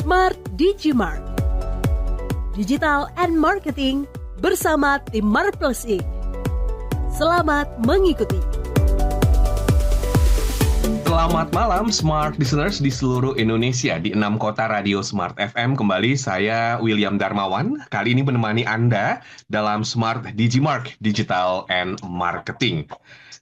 Smart Digimart. Digital and Marketing bersama tim Marples Inc. Selamat mengikuti. Selamat malam Smart Listeners di seluruh Indonesia di 6 kota radio Smart FM. Kembali saya William Darmawan. Kali ini menemani Anda dalam Smart Digimart Digital and Marketing.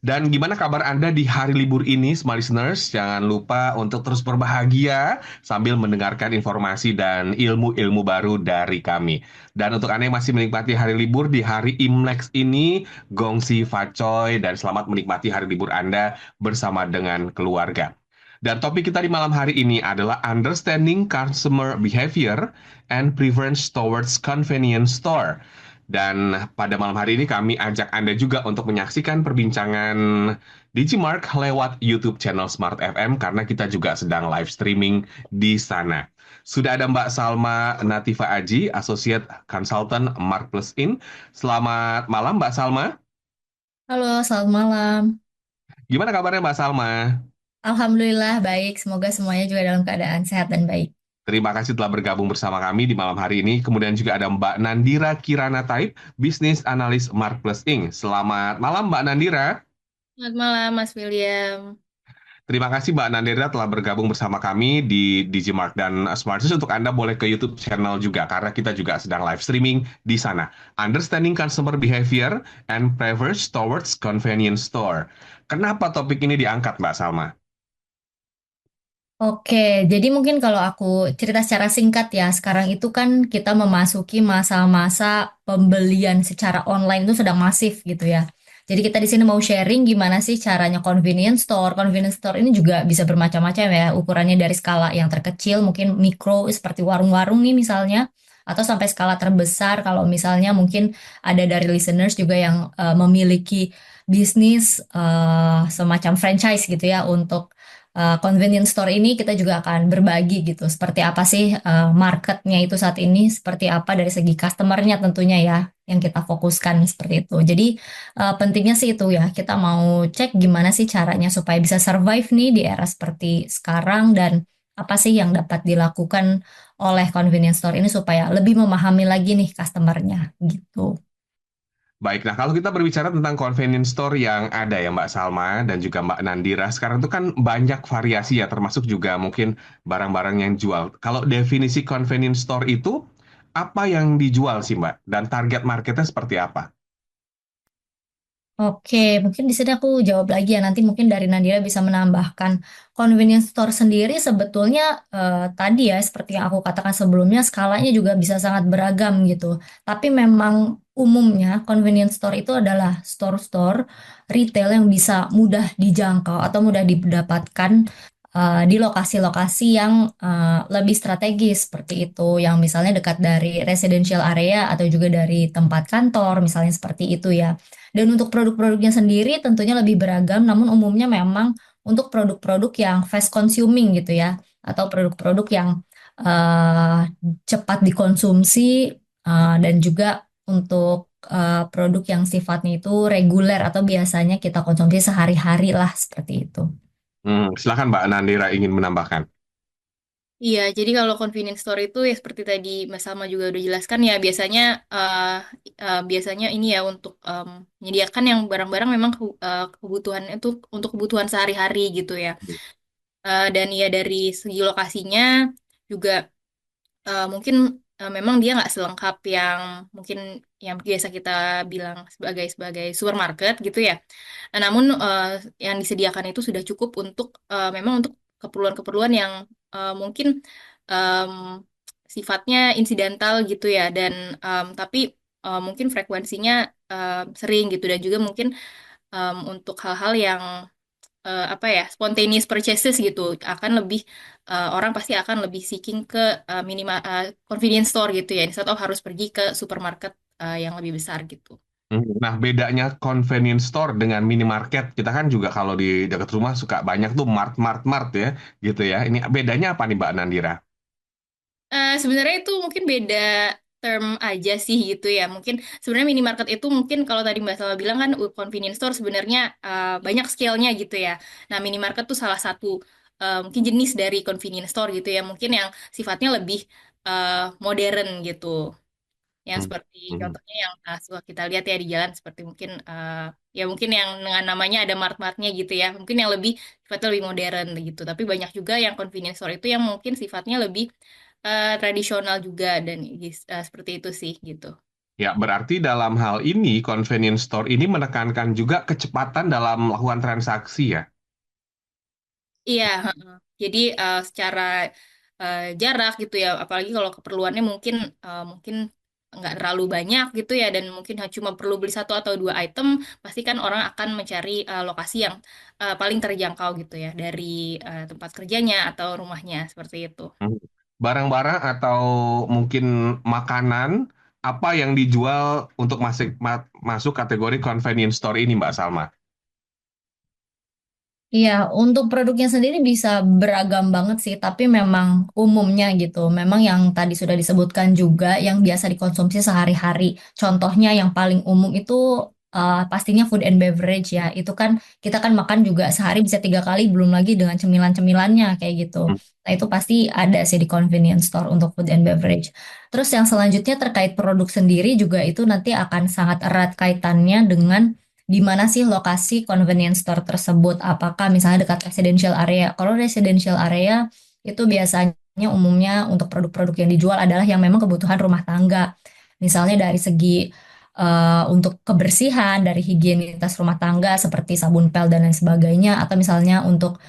Dan gimana kabar Anda di hari libur ini, Smart Listeners? Jangan lupa untuk terus berbahagia sambil mendengarkan informasi dan ilmu-ilmu baru dari kami. Dan untuk Anda yang masih menikmati hari libur di hari Imlek ini, gongsi facoy dan selamat menikmati hari libur Anda bersama dengan keluarga. Dan topik kita di malam hari ini adalah Understanding Customer Behavior and Preference Towards Convenience Store. Dan pada malam hari ini kami ajak Anda juga untuk menyaksikan perbincangan Digimart lewat YouTube channel Smart FM karena kita juga sedang live streaming di sana. Sudah ada Mbak Salma Natifa Aji, Associate Consultant Marples Inc. Selamat malam Mbak Salma. Halo, selamat malam. Gimana kabarnya Mbak Salma? Alhamdulillah baik, semoga semuanya juga dalam keadaan sehat dan baik. Terima kasih telah bergabung bersama kami di malam hari ini. Kemudian juga ada Mbak Nandira Kirana Taip, Business Analyst Marples Inc. Selamat malam Mbak Nandira. Selamat malam, Mas William. Terima kasih Mbak Nandira telah bergabung bersama kami di Digimart dan Smarters. Untuk Anda boleh ke YouTube channel juga karena kita juga sedang live streaming di sana. Understanding Customer Behavior and Preference Towards Convenience Store. Kenapa topik ini diangkat Mbak Salma? Oke, jadi mungkin kalau aku cerita secara singkat ya, sekarang itu kan kita memasuki masa-masa pembelian secara online itu sedang masif gitu ya. Jadi kita di sini mau sharing gimana sih caranya convenience store. Convenience store ini juga bisa bermacam-macam ya, ukurannya dari skala yang terkecil, mungkin mikro seperti warung-warung nih misalnya, atau sampai skala terbesar kalau misalnya mungkin ada dari listeners juga yang memiliki bisnis semacam franchise gitu ya untuk convenience store ini. Kita juga akan berbagi gitu seperti apa sih marketnya itu saat ini, seperti apa dari segi customernya tentunya ya yang kita fokuskan seperti itu. Jadi pentingnya sih itu ya, kita mau cek gimana sih caranya supaya bisa survive nih di era seperti sekarang dan apa sih yang dapat dilakukan oleh convenience store ini supaya lebih memahami lagi nih customernya gitu. Baik, nah kalau kita berbicara tentang convenience store yang ada ya Mbak Salma dan juga Mbak Nandira, sekarang itu kan banyak variasi ya, termasuk juga mungkin barang-barang yang jual. Kalau definisi convenience store itu, apa yang dijual sih Mbak? Dan target marketnya seperti apa? Oke, mungkin di sini aku jawab lagi ya. Nanti mungkin dari Nadira bisa menambahkan. Convenience store sendiri sebetulnya tadi ya, seperti yang aku katakan sebelumnya, skalanya juga bisa sangat beragam gitu. Tapi memang umumnya convenience store itu adalah store-store retail yang bisa mudah dijangkau atau mudah didapatkan di lokasi-lokasi yang lebih strategis seperti itu, yang misalnya dekat dari residential area atau juga dari tempat kantor, misalnya seperti itu ya. Dan untuk produk-produknya sendiri tentunya lebih beragam, namun umumnya memang untuk produk-produk yang fast consuming gitu ya, atau produk-produk yang eh, cepat dikonsumsi, dan juga untuk produk yang sifatnya itu reguler atau biasanya kita konsumsi sehari-hari lah seperti itu. Silakan Mbak Nandira ingin menambahkan. Iya, jadi kalau convenience store itu ya seperti tadi Mas Salma juga udah jelaskan ya biasanya ini ya untuk menyediakan yang barang-barang memang kebutuhan itu untuk kebutuhan sehari-hari gitu ya. Dan ya dari segi lokasinya juga mungkin memang dia nggak selengkap yang mungkin yang biasa kita bilang sebagai supermarket gitu ya. Nah, namun yang disediakan itu sudah cukup untuk memang untuk keperluan-keperluan yang mungkin em, sifatnya insidental gitu ya, dan tapi mungkin frekuensinya sering gitu, dan juga mungkin untuk hal-hal yang apa ya, spontaneous purchases gitu akan lebih orang pasti akan lebih seeking ke minimal convenience store gitu ya, instead of harus pergi ke supermarket yang lebih besar gitu. Nah, bedanya convenience store dengan minimarket, kita kan juga kalau di dekat rumah suka banyak tuh mart ya, gitu ya. Ini bedanya apa nih Mbak Nandira? Sebenarnya itu mungkin beda term aja sih gitu ya. Mungkin sebenarnya minimarket itu mungkin kalau tadi Mbak Salma bilang kan convenience store sebenarnya banyak scale-nya gitu ya. Nah, minimarket tuh salah satu mungkin jenis dari convenience store gitu ya, mungkin yang sifatnya lebih modern gitu. Yang Hmm. seperti Hmm. contohnya yang suka kita lihat ya di jalan seperti mungkin ya mungkin yang dengan namanya ada mart-martnya gitu ya. Mungkin yang lebih sifatnya lebih modern gitu. Tapi banyak juga yang convenience store itu yang mungkin sifatnya lebih tradisional juga dan seperti itu sih gitu. Ya, berarti dalam hal ini convenience store ini menekankan juga kecepatan dalam melakukan transaksi ya. Iya, heeh. Jadi secara jarak gitu ya, apalagi kalau keperluannya mungkin nggak terlalu banyak gitu ya, dan mungkin cuma perlu beli satu atau dua item, pasti kan orang akan mencari lokasi yang paling terjangkau gitu ya dari tempat kerjanya atau rumahnya seperti itu. Hmm. Barang-barang atau mungkin makanan apa yang dijual untuk masuk kategori convenience store ini, Mbak Salma? Iya, untuk produknya sendiri bisa beragam banget sih, tapi memang umumnya gitu. Memang yang tadi sudah disebutkan juga yang biasa dikonsumsi sehari-hari. Contohnya yang paling umum itu pastinya food and beverage ya. Itu kan kita kan makan juga sehari bisa 3 kali, belum lagi dengan cemilan-cemilannya kayak gitu. Hmm. Nah itu pasti ada sih di convenience store untuk food and beverage. Terus yang selanjutnya terkait produk sendiri juga itu nanti akan sangat erat kaitannya dengan di mana sih lokasi convenience store tersebut? Apakah misalnya dekat residential area? Kalau residential area itu biasanya umumnya untuk produk-produk yang dijual adalah yang memang kebutuhan rumah tangga. Misalnya dari segi untuk kebersihan, dari higienitas rumah tangga seperti sabun pel dan lain sebagainya, atau misalnya untuk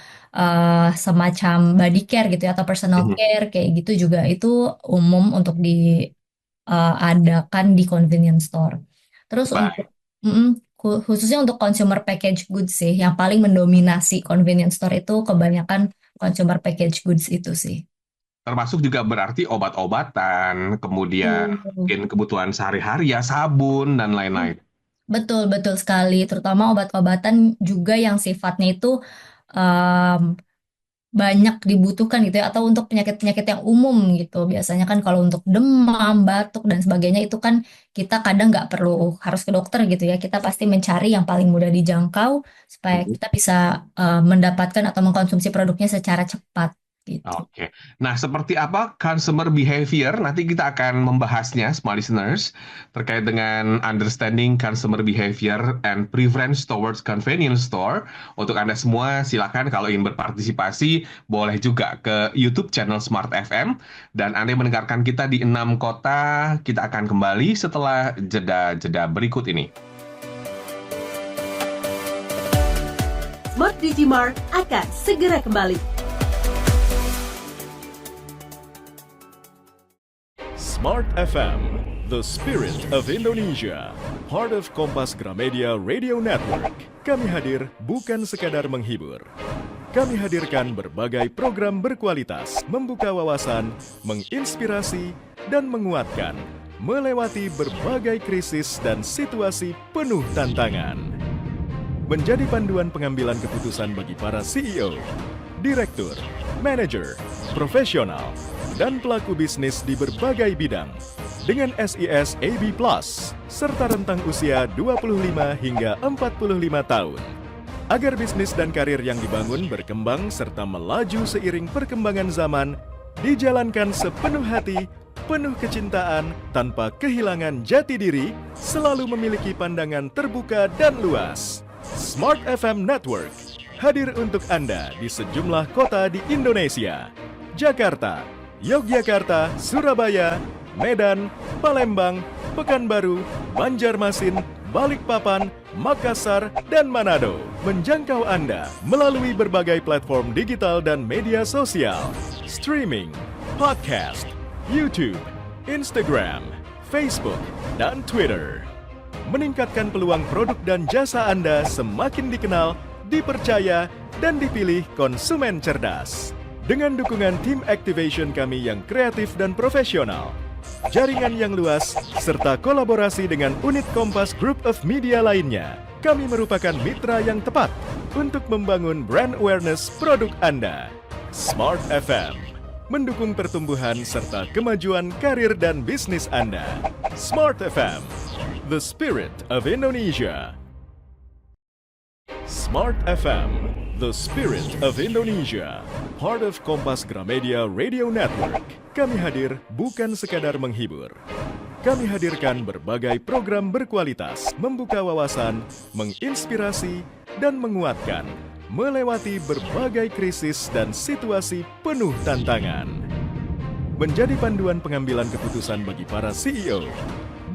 semacam body care gitu ya, atau personal Mhm. care kayak gitu juga itu umum untuk diadakan di convenience store. Terus untuk Baik. khususnya untuk consumer package goods sih, yang paling mendominasi convenience store itu kebanyakan consumer package goods itu sih. Termasuk juga berarti obat-obatan, kemudian Betul. mungkin kebutuhan sehari-hari ya, sabun dan lain-lain. Betul, betul sekali. Terutama obat-obatan juga yang sifatnya itu em, banyak dibutuhkan gitu ya, atau untuk penyakit-penyakit yang umum gitu. Biasanya kan kalau untuk demam, batuk, dan sebagainya itu kan kita kadang nggak perlu harus ke dokter gitu ya. Kita pasti mencari yang paling mudah dijangkau supaya Mhm. kita bisa mendapatkan atau mengkonsumsi produknya secara cepat gitu. Oke. Nah, seperti apa consumer behavior? Nanti kita akan membahasnya, smart listeners, terkait dengan understanding consumer behavior and preference towards convenience store. Untuk Anda semua, silakan kalau ingin berpartisipasi, boleh juga ke YouTube channel Smart FM. Dan Anda yang mendengarkan kita di 6 kota, kita akan kembali setelah jeda-jeda berikut ini. Smart Digimart akan segera kembali. Smart FM, the spirit of Indonesia, part of Kompas Gramedia Radio Network. Kami hadir bukan sekadar menghibur. Kami hadirkan berbagai program berkualitas, membuka wawasan, menginspirasi, dan menguatkan, melewati berbagai krisis dan situasi penuh tantangan. Menjadi panduan pengambilan keputusan bagi para CEO, direktur, manajer, profesional, dan pelaku bisnis di berbagai bidang dengan SIS AB Plus serta rentang usia 25 hingga 45 tahun. Agar bisnis dan karir yang dibangun berkembang serta melaju seiring perkembangan zaman, dijalankan sepenuh hati, penuh kecintaan, tanpa kehilangan jati diri, selalu memiliki pandangan terbuka dan luas. Smart FM Network hadir untuk Anda di sejumlah kota di Indonesia. Jakarta, Yogyakarta, Surabaya, Medan, Palembang, Pekanbaru, Banjarmasin, Balikpapan, Makassar, dan Manado. Menjangkau Anda melalui berbagai platform digital dan media sosial, streaming, podcast, YouTube, Instagram, Facebook, dan Twitter. Meningkatkan peluang produk dan jasa Anda semakin dikenal, dipercaya, dan dipilih konsumen cerdas. Dengan dukungan tim activation kami yang kreatif dan profesional, jaringan yang luas, serta kolaborasi dengan unit Kompas Group of Media lainnya, kami merupakan mitra yang tepat untuk membangun brand awareness produk Anda. Smart FM, mendukung pertumbuhan serta kemajuan karir dan bisnis Anda. Smart FM, the spirit of Indonesia. Smart FM, The Spirit of Indonesia, part of Kompas Gramedia Radio Network. Kami hadir bukan sekadar menghibur. Kami hadirkan berbagai program berkualitas, membuka wawasan, menginspirasi, dan menguatkan, melewati berbagai krisis dan situasi penuh tantangan. Menjadi panduan pengambilan keputusan bagi para CEO,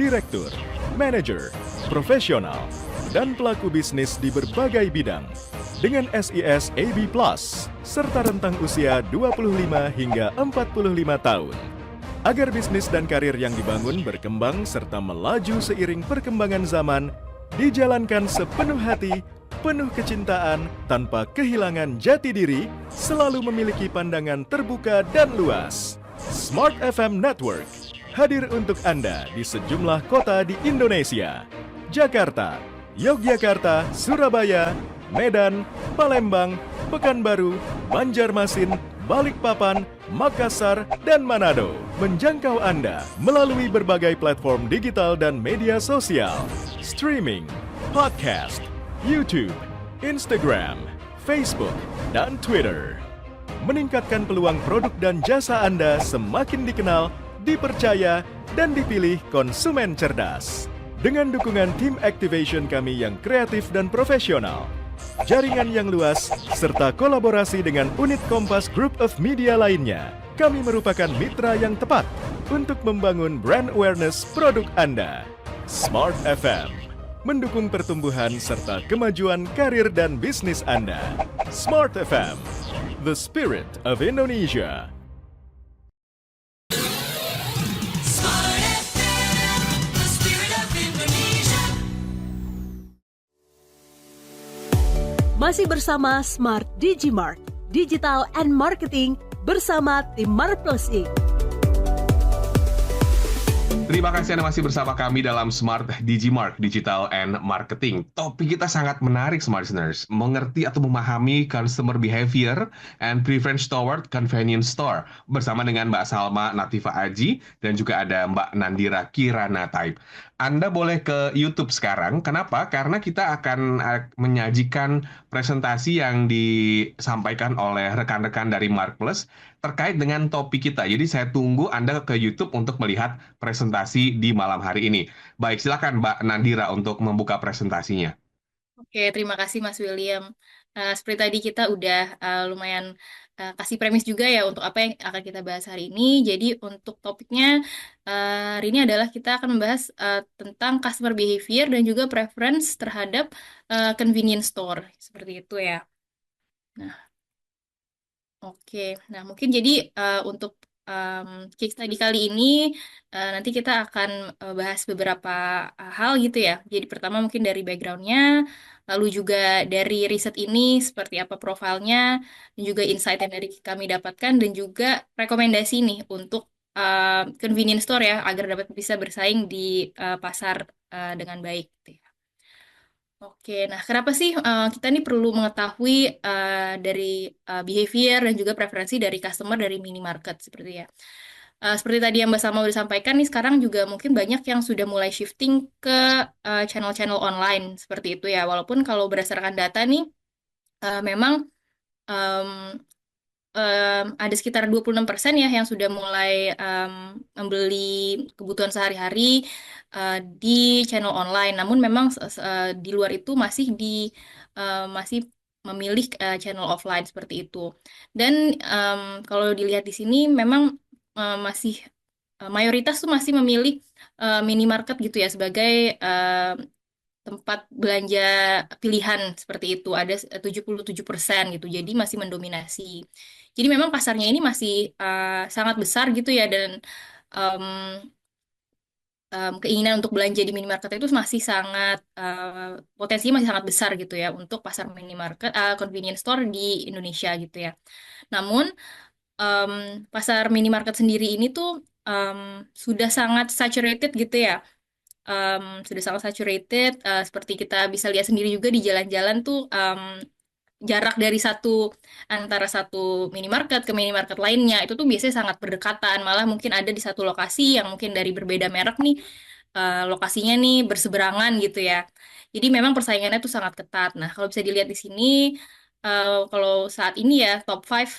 direktur, manajer, profesional, dan pelaku bisnis di berbagai bidang. Dengan SIS AB Plus, serta rentang usia 25 hingga 45 tahun. Agar bisnis dan karir yang dibangun berkembang serta melaju seiring perkembangan zaman, dijalankan sepenuh hati, penuh kecintaan, tanpa kehilangan jati diri, selalu memiliki pandangan terbuka dan luas. Smart FM Network hadir untuk Anda di sejumlah kota di Indonesia. Jakarta, Yogyakarta, Surabaya, Medan, Palembang, Pekanbaru, Banjarmasin, Balikpapan, Makassar, dan Manado. Menjangkau Anda melalui berbagai platform digital dan media sosial, streaming, podcast, YouTube, Instagram, Facebook, dan Twitter. Meningkatkan peluang produk dan jasa Anda semakin dikenal, dipercaya, dan dipilih konsumen cerdas. Dengan dukungan tim activation kami yang kreatif dan profesional, jaringan yang luas, serta kolaborasi dengan unit Kompas Group of Media lainnya, kami merupakan mitra yang tepat untuk membangun brand awareness produk Anda. Smart FM mendukung pertumbuhan serta kemajuan karir dan bisnis Anda. Smart FM, the spirit of Indonesia. Masih bersama Smart Digimart, Digital and Marketing bersama tim Marplus Inc. Terima kasih Anda masih bersama kami dalam Smart Digimart, Digital and Marketing. Topik kita sangat menarik, Smart Listeners. Mengerti atau memahami customer behavior and preference toward convenience store. Bersama dengan Mbak Salma Natifa Aji dan juga ada Mbak Nandira Kirana Taib. Anda boleh ke YouTube sekarang. Kenapa? Karena kita akan menyajikan presentasi yang disampaikan oleh rekan-rekan dari Marplus terkait dengan topik kita. Jadi saya tunggu Anda ke YouTube untuk melihat presentasi di malam hari ini. Baik, silakan Mbak Nandira untuk membuka presentasinya. Oke, terima kasih Mas William. Seperti tadi kita udah lumayan kasih premis juga ya untuk apa yang akan kita bahas hari ini. Jadi untuk topiknya hari ini adalah kita akan membahas tentang customer behavior dan juga preference terhadap convenience store. Seperti itu ya. Nah, oke. Nah, mungkin jadi untuk case study kali ini nanti kita akan bahas beberapa hal gitu ya. Jadi pertama mungkin dari background-nya, lalu juga dari riset ini seperti apa profilnya, dan juga insight yang dari kami dapatkan, dan juga rekomendasi nih untuk convenience store ya, agar dapat bisa bersaing di pasar dengan baik gitu ya. Oke, nah kenapa sih kita nih perlu mengetahui dari behavior dan juga preferensi dari customer dari minimarket seperti ya. Seperti tadi yang Mbak Salma udah sampaikan nih, sekarang juga mungkin banyak yang sudah mulai shifting ke channel-channel online seperti itu ya. Walaupun kalau berdasarkan data nih, memang em, ada sekitar 26% ya yang sudah mulai membeli kebutuhan sehari-hari di channel online. Namun memang di luar itu masih memilih channel offline seperti itu. Dan kalau dilihat di sini memang masih mayoritas tuh masih memilih minimarket gitu ya sebagai tempat belanja pilihan seperti itu. Ada 77% gitu. Jadi masih mendominasi. Jadi memang pasarnya ini masih sangat besar gitu ya, dan keinginan untuk belanja di minimarket itu masih sangat potensinya masih sangat besar gitu ya untuk pasar minimarket convenience store di Indonesia gitu ya. Namun pasar minimarket sendiri ini tuh sudah sangat saturated gitu ya. Sudah sangat saturated, seperti kita bisa lihat sendiri juga di jalan-jalan tuh jarak dari antara satu minimarket ke minimarket lainnya itu tuh biasanya sangat berdekatan, malah mungkin ada di satu lokasi yang mungkin dari berbeda merek nih lokasinya nih berseberangan gitu ya. Jadi memang persaingannya tuh sangat ketat. Nah, kalau bisa dilihat di sini kalau saat ini ya top 5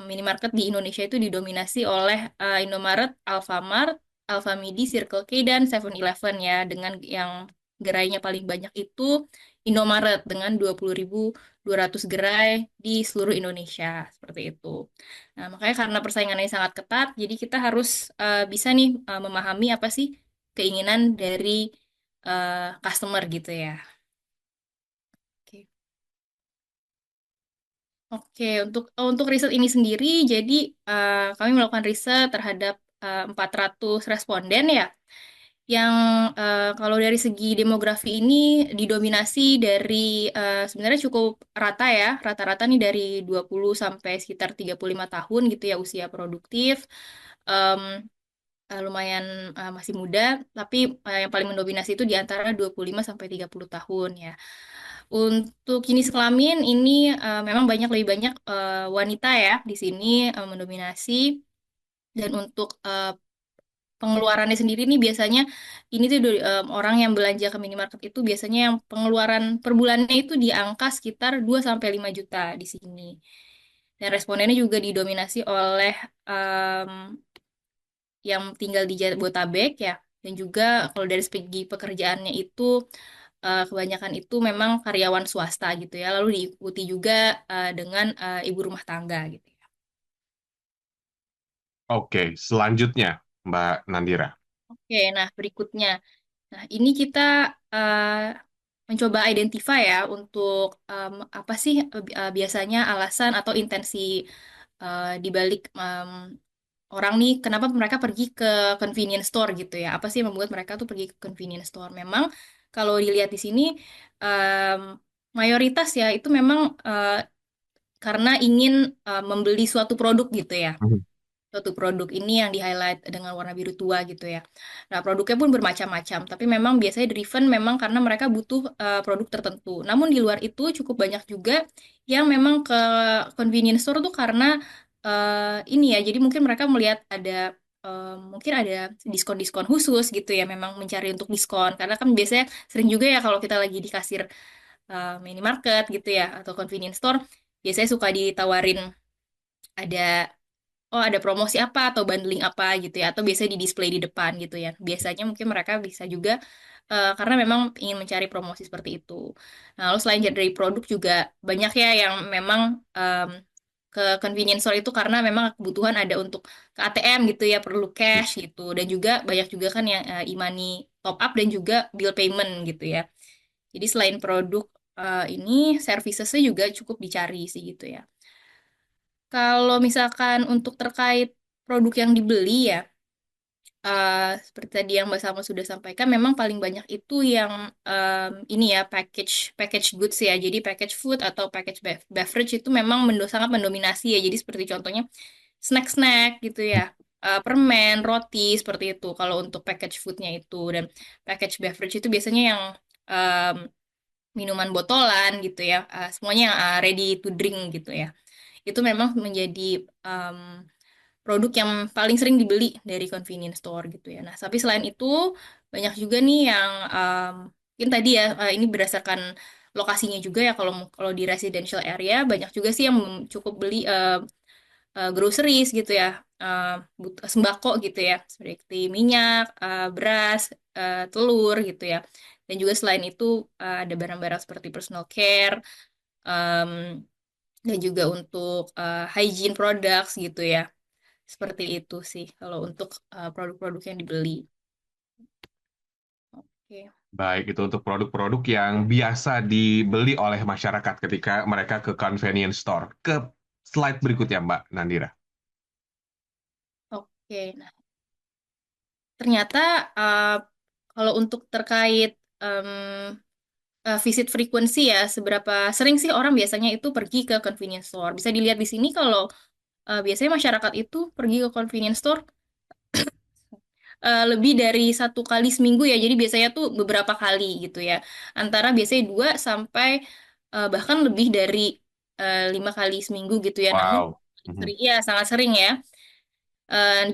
minimarket di Indonesia itu didominasi oleh Indomaret, Alfamart, Alfamidi, Circle K, dan 7-Eleven ya, dengan yang gerainya paling banyak itu Indomaret dengan 20.200 gerai di seluruh Indonesia seperti itu. Nah, makanya karena persaingannya sangat ketat, jadi kita harus bisa nih memahami apa sih keinginan dari customer gitu ya. Oke. Oke, untuk riset ini sendiri, jadi kami melakukan riset terhadap 400 responden ya, yang kalau dari segi demografi ini didominasi dari sebenarnya cukup rata ya, rata-rata nih dari 20 sampai sekitar 35 tahun gitu ya usia produktif. Em, Lumayan masih muda, tapi yang paling mendominasi itu di antara 25 sampai 30 tahun ya. Untuk jenis kelamin ini memang lebih banyak wanita ya di sini mendominasi, dan untuk pengeluarannya sendiri nih biasanya ini tuh orang yang belanja ke minimarket itu biasanya yang pengeluaran per bulannya itu di angka sekitar 2 sampai 5 juta di sini. Dan respondennya juga didominasi oleh em, yang tinggal di Jabotabek ya. Dan juga kalau dari segi pekerjaannya itu kebanyakan itu memang karyawan swasta gitu ya. Lalu diikuti juga dengan ibu rumah tangga gitu ya. Oke, selanjutnya Mbak Nandira. Oke, nah berikutnya. Nah, ini kita eh, mencoba identify ya untuk apa sih biasanya alasan atau intensi di balik orang nih kenapa mereka pergi ke convenience store gitu ya. Apa sih yang membuat mereka tuh pergi ke convenience store? Memang kalau dilihat di sini em, mayoritas ya itu memang karena ingin membeli suatu produk gitu ya. Mhm. Suatu produk ini yang di-highlight dengan warna biru tua gitu ya. Nah, produknya pun bermacam-macam, tapi memang biasanya driven memang karena mereka butuh produk tertentu. Namun di luar itu cukup banyak juga yang memang ke convenience store tuh karena ini ya, jadi mungkin mereka melihat ada mungkin ada diskon-diskon khusus gitu ya, memang mencari untuk diskon. Karena kan biasanya sering juga ya kalau kita lagi di kasir minimarket gitu ya, atau convenience store, biasanya suka ditawarin ada ada promosi apa atau bundling apa gitu ya, atau biasanya di display di depan gitu ya. Biasanya mungkin mereka bisa juga karena memang ingin mencari promosi seperti itu. Nah, lalu selain dari produk juga banyak ya yang memang ke convenience store itu karena memang kebutuhan ada untuk ke ATM gitu ya, perlu cash gitu. Dan juga banyak juga kan yang e-money top up dan juga bill payment gitu ya. Jadi selain produk ini, servicesnya juga cukup dicari sih gitu ya. Kalau misalkan untuk terkait produk yang dibeli ya, seperti tadi yang Mbak Salma sudah sampaikan, memang paling banyak itu yang ini ya package package goods ya. Jadi package food atau package beverage itu memang sangat mendominasi ya. Jadi seperti contohnya snack-snack gitu ya, permen, roti seperti itu. Kalau untuk package foodnya itu, dan package beverage itu biasanya yang em, minuman botolan gitu ya, semuanya yang ready to drink gitu ya. Itu memang menjadi em, produk yang paling sering dibeli dari convenience store gitu ya. Nah, tapi selain itu banyak juga nih yang mungkin tadi ya ini berdasarkan lokasinya juga ya. Kalau kalau di residential area banyak juga sih yang cukup beli groceries gitu ya, sembako gitu ya, seperti minyak, beras, telur gitu ya. Dan juga selain itu ada barang-barang seperti personal care, em, dan juga untuk hygiene products gitu ya. Seperti itu sih kalau untuk produk-produk yang dibeli. Oke. Baik, itu untuk produk-produk yang biasa dibeli oleh masyarakat ketika mereka ke convenience store. Ke slide berikutnya, Mbak Nandira. Oke. Nah, ternyata kalau untuk terkait visit frequency ya, seberapa sering sih orang biasanya itu pergi ke convenience store. Bisa dilihat di sini kalau biasanya masyarakat itu pergi ke convenience store lebih dari 1 kali seminggu ya. Jadi biasanya tuh beberapa kali gitu ya. Antara biasanya 2 sampai bahkan lebih dari 5 kali seminggu gitu ya. Namun Wow. Mhm. ya sangat sering ya.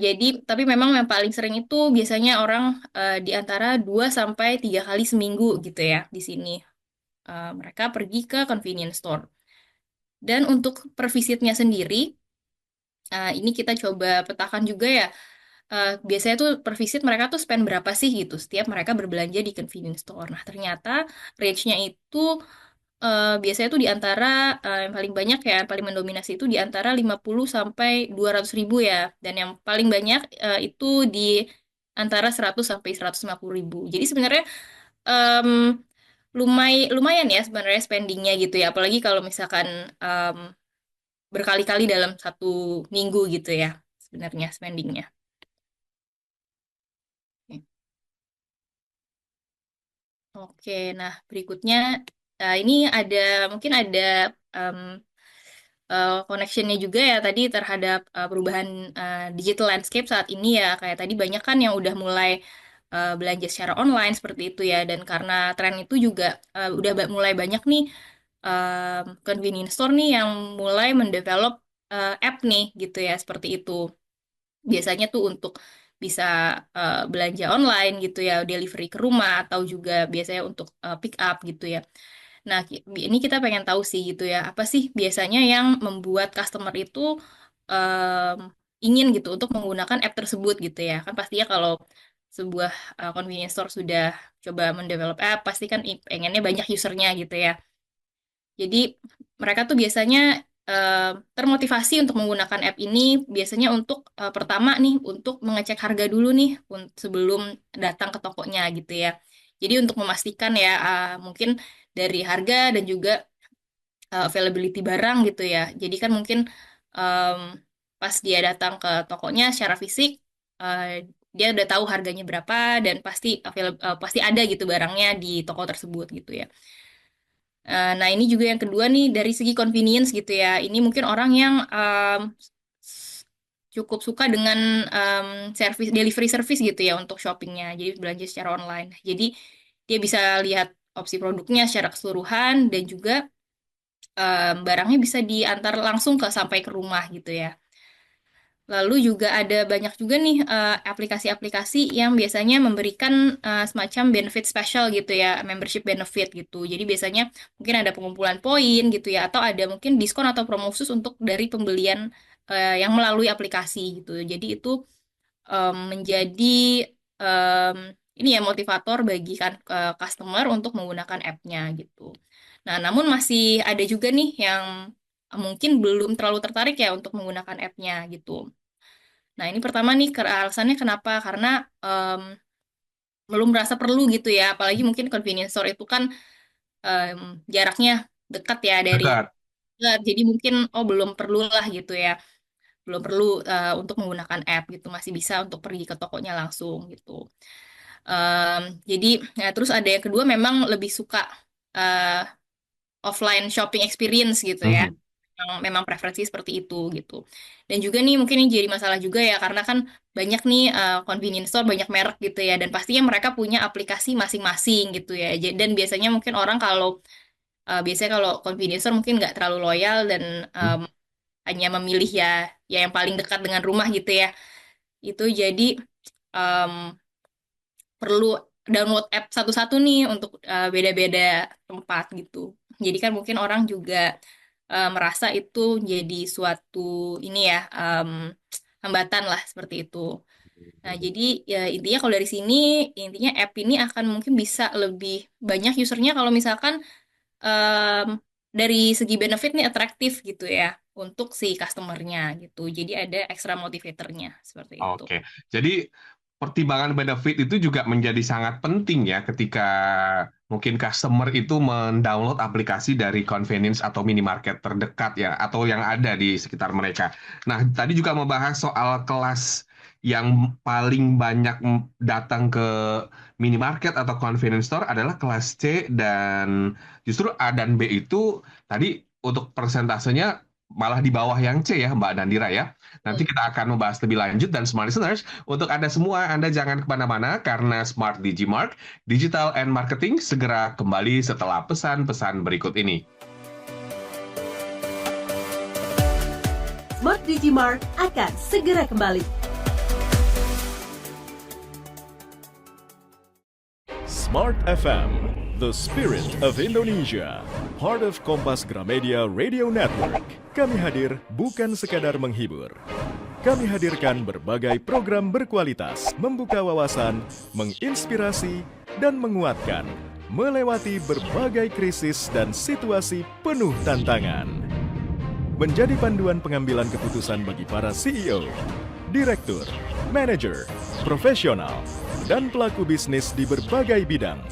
Jadi tapi memang yang paling sering itu biasanya orang di antara 2 sampai 3 kali seminggu gitu ya di sini. Mereka pergi ke convenience store. Dan untuk per visitnya sendiri, ini kita coba petakan juga ya. Biasanya tuh per visit mereka tuh spend berapa sih gitu setiap mereka berbelanja di convenience store. Nah, ternyata range-nya itu biasanya tuh di antara yang paling banyak ya, yang paling mendominasi itu di antara 50 sampai 200 ribu ya. Dan yang paling banyak itu di antara 100 sampai 150 ribu. Jadi sebenarnya em, lumayan ya sebenarnya spendingnya gitu ya. Apalagi kalau misalkan berkali-kali dalam satu minggu gitu ya sebenarnya spendingnya. Oke, nah berikutnya ini mungkin ada em, connectionnya juga ya tadi terhadap perubahan digital landscape saat ini ya. Kayak tadi banyak kan yang udah mulai belanja secara online seperti itu ya. Dan karena tren itu juga udah mulai banyak nih convenience store nih yang mulai mendevelop app nih gitu ya seperti itu. Biasanya tuh untuk bisa belanja online gitu ya, delivery ke rumah atau juga biasanya untuk pick up gitu ya. Nah, ini kita pengen tahu sih gitu ya, apa sih biasanya yang membuat customer itu em, ingin gitu untuk menggunakan app tersebut gitu ya. Kan pastinya kalau sebuah convenience store sudah coba mendevelop app, pasti kan pengennya banyak usernya gitu ya. Jadi mereka tuh biasanya termotivasi untuk menggunakan app ini biasanya untuk pertama nih untuk mengecek harga dulu nih sebelum datang ke tokonya gitu ya. Jadi untuk memastikan ya mungkin dari harga dan juga availability barang gitu ya. Jadi kan mungkin em, pas dia datang ke tokonya secara fisik dia udah tahu harganya berapa dan pasti ada gitu barangnya di toko tersebut gitu ya. Nah, ini juga yang kedua nih dari segi convenience gitu ya. Ini mungkin orang yang cukup suka dengan delivery service gitu ya untuk shoppingnya. Jadi belanja secara online. Jadi dia bisa lihat opsi produknya secara keseluruhan dan juga barangnya bisa diantar langsung sampai ke rumah gitu ya. Lalu juga ada banyak juga nih aplikasi-aplikasi yang biasanya memberikan semacam benefit special gitu ya, membership benefit gitu. Jadi biasanya mungkin ada pengumpulan poin gitu ya, atau ada mungkin diskon atau promo khusus untuk dari pembelian yang melalui aplikasi gitu. Jadi itu menjadi em, ini ya motivator bagi kan customer untuk menggunakan app-nya gitu. Nah, namun masih ada juga nih yang mungkin belum terlalu tertarik ya untuk menggunakan app-nya gitu. Nah, ini pertama nih alasannya kenapa? Karena belum merasa perlu gitu ya. Apalagi mungkin convenience store itu kan jaraknya dekat ya dari Dekat. jadi mungkin belum perlu lah gitu ya. Belum perlu untuk menggunakan app gitu. Masih bisa untuk pergi ke tokonya langsung gitu. Jadi ya, terus ada yang kedua memang lebih suka eh, offline shopping experience gitu ya. Mhm. Yang memang preferensi seperti itu gitu. Dan juga nih mungkin ini jadi masalah juga ya karena kan banyak nih convenience store banyak merek gitu ya dan pastinya mereka punya aplikasi masing-masing gitu ya. Dan biasanya mungkin orang kalau biasanya kalau convenience store mungkin nggak terlalu loyal dan hanya memilih ya yang paling dekat dengan rumah gitu ya. Itu jadi em, perlu download app satu-satu nih untuk beda-beda tempat gitu. Jadi kan mungkin orang juga merasa itu jadi suatu ini ya hambatan lah seperti itu. Nah, jadi ya intinya kalau dari sini intinya app ini akan mungkin bisa lebih banyak usernya kalau misalkan em, dari segi benefit nih atraktif gitu ya untuk si customernya gitu. Jadi ada extra motivatornya seperti itu. Oke, jadi pertimbangan benefit itu juga menjadi sangat penting ya ketika mungkin customer itu mendownload aplikasi dari convenience atau minimarket terdekat ya, atau yang ada di sekitar mereka. Nah, tadi juga membahas soal kelas yang paling banyak datang ke minimarket atau convenience store adalah kelas C dan justru A dan B itu tadi untuk persentasenya malah di bawah yang C ya, Mbak Nandira ya. Nanti kita akan membahas lebih lanjut dan smart listeners, untuk Anda semua, Anda jangan kemana-mana karena Smart Digimark, Digital and Marketing segera kembali setelah pesan-pesan berikut ini. Smart Digimark akan segera kembali. Smart FM, The Spirit of Indonesia, part of Kompas Gramedia Radio Network. Kami hadir bukan sekadar menghibur. Kami hadirkan berbagai program berkualitas, membuka wawasan, menginspirasi, dan menguatkan, melewati berbagai krisis dan situasi penuh tantangan. Menjadi panduan pengambilan keputusan bagi para CEO, direktur, manajer, profesional, dan pelaku bisnis di berbagai bidang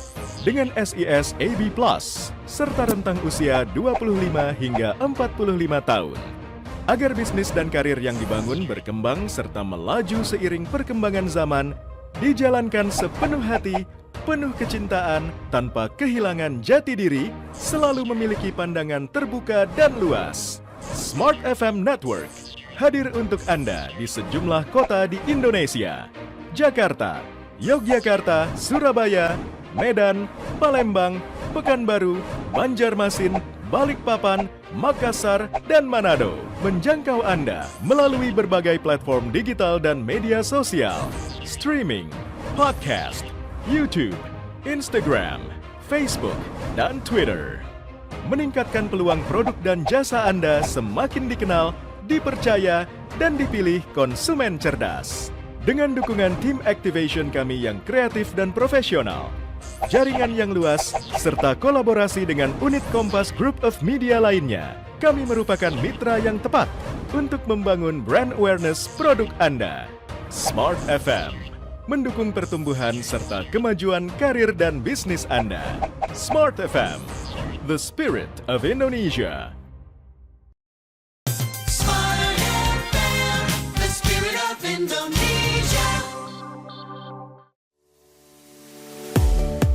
dengan SIS AB+, serta rentang usia 25 hingga 45 tahun. Agar bisnis dan karir yang dibangun berkembang serta melaju seiring perkembangan zaman, dijalankan sepenuh hati, penuh kecintaan, tanpa kehilangan jati diri, selalu memiliki pandangan terbuka dan luas. Smart FM Network hadir untuk Anda di sejumlah kota di Indonesia. Jakarta, Yogyakarta, Surabaya, Medan, Palembang, Pekanbaru, Banjarmasin, Balikpapan, Makassar, dan Manado. Menjangkau Anda melalui berbagai platform digital dan media sosial, streaming, podcast, YouTube, Instagram, Facebook, dan Twitter. Meningkatkan peluang produk dan jasa Anda semakin dikenal, dipercaya, dan dipilih konsumen cerdas. Dengan dukungan tim activation kami yang kreatif dan profesional, jaringan yang luas, serta kolaborasi dengan unit Kompas Group of Media lainnya, kami merupakan mitra yang tepat untuk membangun brand awareness produk Anda. Smart FM mendukung pertumbuhan serta kemajuan karir dan bisnis Anda. Smart FM, the spirit of Indonesia. Smart FM, the spirit of Indonesia.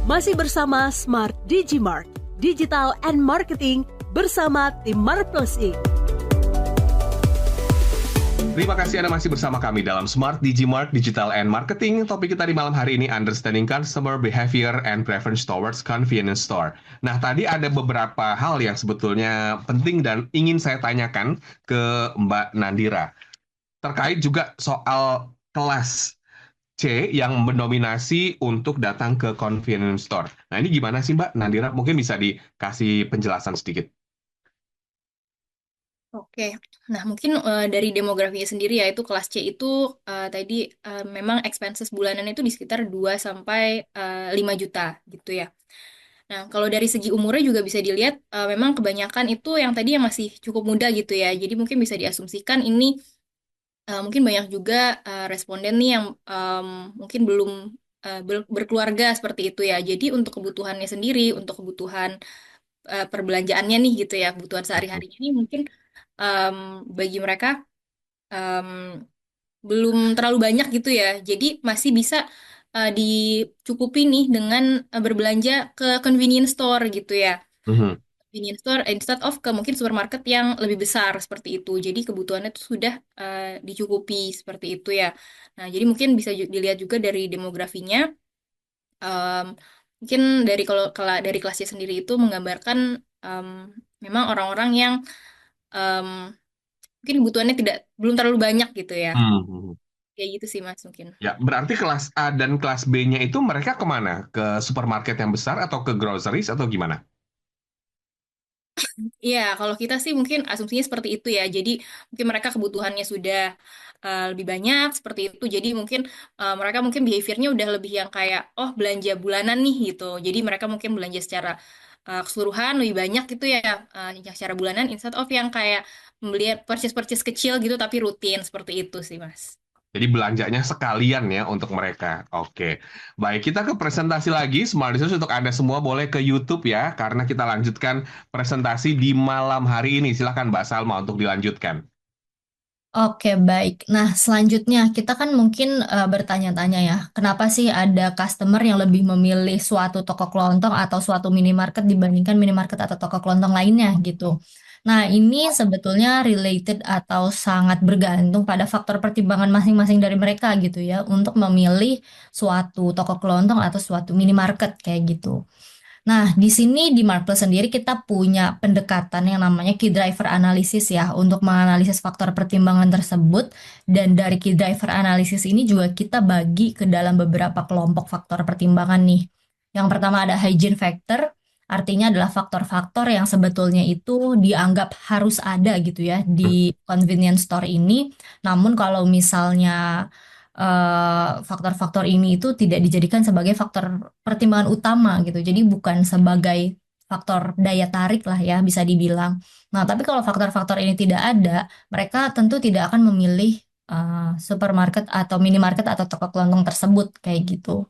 Masih bersama Smart Digimart, Digital and Marketing bersama tim Marples Inc. Terima kasih Anda masih bersama kami dalam Smart Digimart Digital and Marketing. Topik kita di malam hari ini Understanding Customer Behavior and Preference Towards Convenience Store. Nah, tadi ada beberapa hal yang sebetulnya penting dan ingin saya tanyakan ke Mbak Nandira. Terkait juga soal kelas C yang mendominasi untuk datang ke convenience store. Nah, ini gimana sih Mbak Nandira? Mungkin bisa dikasih penjelasan sedikit. Oke, nah mungkin dari demografinya sendiri ya itu kelas C itu tadi memang expenses bulanan itu di sekitar 2 sampai 5 juta gitu ya. Nah, kalau dari segi umurnya juga bisa dilihat memang kebanyakan itu yang tadi yang masih cukup muda gitu ya. Jadi mungkin bisa diasumsikan ini mungkin banyak juga responden nih yang mungkin belum berkeluarga seperti itu ya. Jadi untuk kebutuhannya sendiri, untuk kebutuhan perbelanjaannya nih gitu ya, kebutuhan sehari-harinya ini mungkin bagi mereka belum terlalu banyak gitu ya. Jadi masih bisa dicukupi nih dengan berbelanja ke convenience store gitu ya. Convenience store instead of ke mungkin supermarket yang lebih besar seperti itu. Jadi kebutuhannya itu sudah dicukupi seperti itu ya. Nah, jadi mungkin bisa dilihat juga dari demografinya. Mungkin kalau dari kelasnya sendiri itu menggambarkan memang orang-orang yang mungkin kebutuhannya belum terlalu banyak gitu ya. Kayak gitu sih Mas mungkin. Ya, berarti kelas A dan kelas B-nya itu mereka kemana? Ke supermarket yang besar atau ke groceries atau gimana? Iya, kalau kita sih mungkin asumsinya seperti itu ya. Jadi mungkin mereka kebutuhannya sudah lebih banyak seperti itu. Jadi mungkin mereka mungkin behaviornya udah lebih yang kayak belanja bulanan nih gitu. Jadi mereka mungkin belanja secara keseluruhan lebih banyak gitu ya, yang secara bulanan instead of yang kayak membeli purchase kecil gitu tapi rutin seperti itu sih Mas. Jadi belanjanya sekalian ya untuk mereka. Oke. Baik, kita ke presentasi lagi. Smart Listeners, untuk Anda semua boleh ke YouTube ya, karena kita lanjutkan presentasi di malam hari ini. Silakan Mbak Salma untuk dilanjutkan. Oke, baik. Nah, selanjutnya kita kan mungkin bertanya-tanya ya, kenapa sih ada customer yang lebih memilih suatu toko kelontong atau suatu minimarket dibandingkan minimarket atau toko kelontong lainnya gitu. Nah, ini sebetulnya related atau sangat bergantung pada faktor pertimbangan masing-masing dari mereka gitu ya, untuk memilih suatu toko kelontong atau suatu minimarket kayak gitu. Nah, di sini di Marples sendiri kita punya pendekatan yang namanya key driver analysis ya untuk menganalisis faktor pertimbangan tersebut, dan dari key driver analysis ini juga kita bagi ke dalam beberapa kelompok faktor pertimbangan nih. Yang pertama ada hygiene factor, artinya adalah faktor-faktor yang sebetulnya itu dianggap harus ada gitu ya di convenience store ini. Namun kalau misalnya faktor-faktor ini itu tidak dijadikan sebagai faktor pertimbangan utama gitu. Jadi bukan sebagai faktor daya tarik lah ya bisa dibilang. Nah, tapi kalau faktor-faktor ini tidak ada, mereka tentu tidak akan memilih supermarket atau minimarket atau toko kelontong tersebut kayak gitu.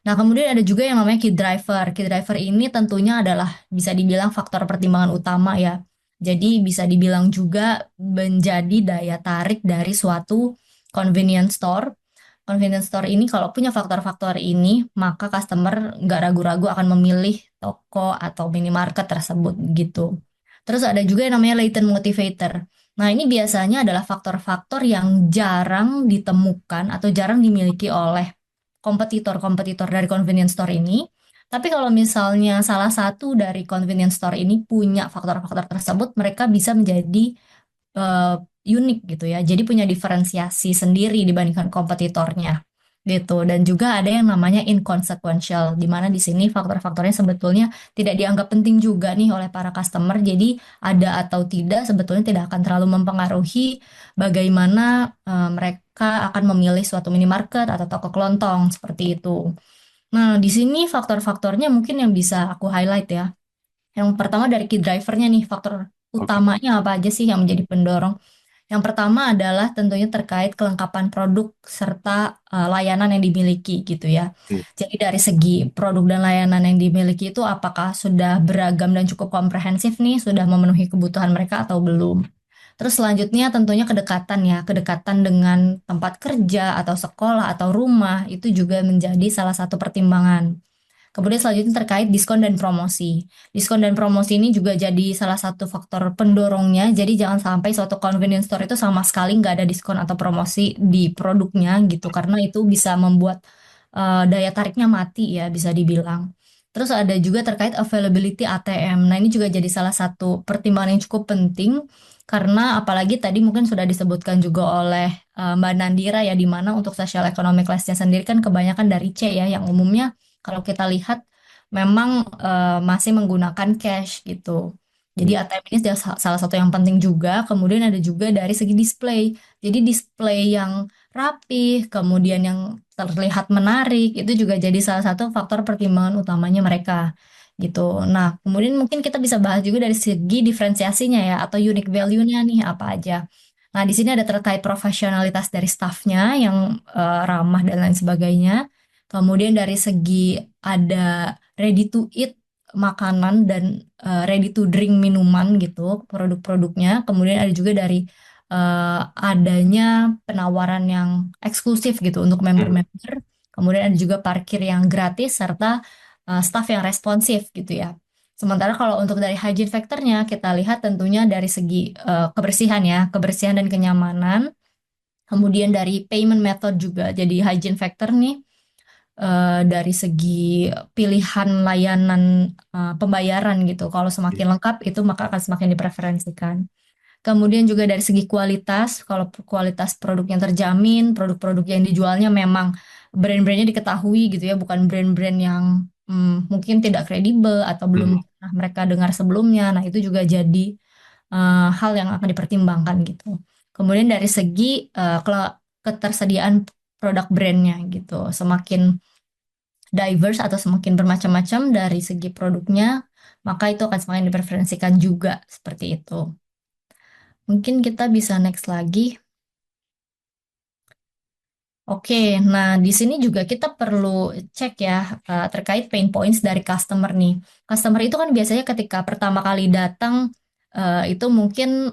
Nah, kemudian ada juga yang namanya key driver. Key driver ini tentunya adalah bisa dibilang faktor pertimbangan utama ya. Jadi bisa dibilang juga menjadi daya tarik dari suatu convenience store. Convenience store ini kalau punya faktor-faktor ini, maka customer nggak ragu-ragu akan memilih toko atau minimarket tersebut gitu. Terus ada juga yang namanya latent motivator. Nah, ini biasanya adalah faktor-faktor yang jarang ditemukan atau jarang dimiliki oleh kompetitor-kompetitor dari convenience store ini. Tapi kalau misalnya salah satu dari convenience store ini punya faktor-faktor tersebut, mereka bisa menjadi eh, unik gitu ya. Jadi punya diferensiasi sendiri dibandingkan kompetitornya gitu. Dan juga ada yang namanya inconsequential, di mana di sini faktor-faktornya sebetulnya tidak dianggap penting juga nih oleh para customer. Jadi ada atau tidak sebetulnya tidak akan terlalu mempengaruhi bagaimana mereka akan memilih suatu minimarket atau toko kelontong seperti itu. Nah, di sini faktor-faktornya mungkin yang bisa aku highlight ya. Yang pertama dari key drivernya nih, faktor Oke. utamanya apa aja sih yang menjadi pendorong? Yang pertama adalah tentunya terkait kelengkapan produk serta layanan yang dimiliki gitu ya. Hmm. Jadi dari segi produk dan layanan yang dimiliki itu apakah sudah beragam dan cukup komprehensif nih, sudah memenuhi kebutuhan mereka atau belum. Terus selanjutnya tentunya kedekatan ya, kedekatan dengan tempat kerja atau sekolah atau rumah itu juga menjadi salah satu pertimbangan. Kemudian selanjutnya terkait diskon dan promosi. Diskon dan promosi ini juga jadi salah satu faktor pendorongnya. Jadi jangan sampai suatu convenience store itu sama sekali nggak ada diskon atau promosi di produknya gitu. Karena itu bisa membuat daya tariknya mati ya bisa dibilang. Terus ada juga terkait availability ATM. Nah ini juga jadi salah satu pertimbangan yang cukup penting. Karena apalagi tadi mungkin sudah disebutkan juga oleh Mbak Nandira ya, di mana untuk social economic class-nya sendiri kan kebanyakan dari C ya, yang umumnya kalau kita lihat memang masih menggunakan cash gitu. Jadi ATM ini salah satu yang penting juga. Kemudian ada juga dari segi display. Jadi display yang rapih, kemudian yang terlihat menarik, itu juga jadi salah satu faktor pertimbangan utamanya mereka gitu. Nah, kemudian mungkin kita bisa bahas juga dari segi diferensiasinya ya, atau unique value-nya nih apa aja. Nah, di sini ada terkait profesionalitas dari staffnya yang ramah dan lain sebagainya. Kemudian dari segi ada ready to eat makanan dan ready to drink minuman gitu produk-produknya. Kemudian ada juga dari adanya penawaran yang eksklusif gitu untuk member-member. Kemudian ada juga parkir yang gratis serta staff yang responsif gitu ya. Sementara kalau untuk dari hygiene factornya kita lihat tentunya dari segi kebersihan ya, kebersihan dan kenyamanan. Kemudian dari payment method juga jadi hygiene factor nih dari segi pilihan layanan pembayaran gitu. Kalau semakin lengkap itu maka akan semakin dipreferensikan. Kemudian juga dari segi kualitas, kalau kualitas produknya terjamin, produk-produk yang dijualnya memang brand-brandnya diketahui gitu ya, bukan brand-brand yang mungkin tidak kredibel atau belum pernah mereka dengar sebelumnya. Nah, itu juga jadi hal yang akan dipertimbangkan gitu. Kemudian dari segi ketersediaan produk brandnya gitu, semakin diverse atau semakin bermacam-macam dari segi produknya, maka itu akan semakin dipreferensikan juga seperti itu. Mungkin kita bisa next lagi. Oke, nah di sini juga kita perlu cek ya terkait pain points dari customer nih. Customer itu kan biasanya ketika pertama kali datang itu mungkin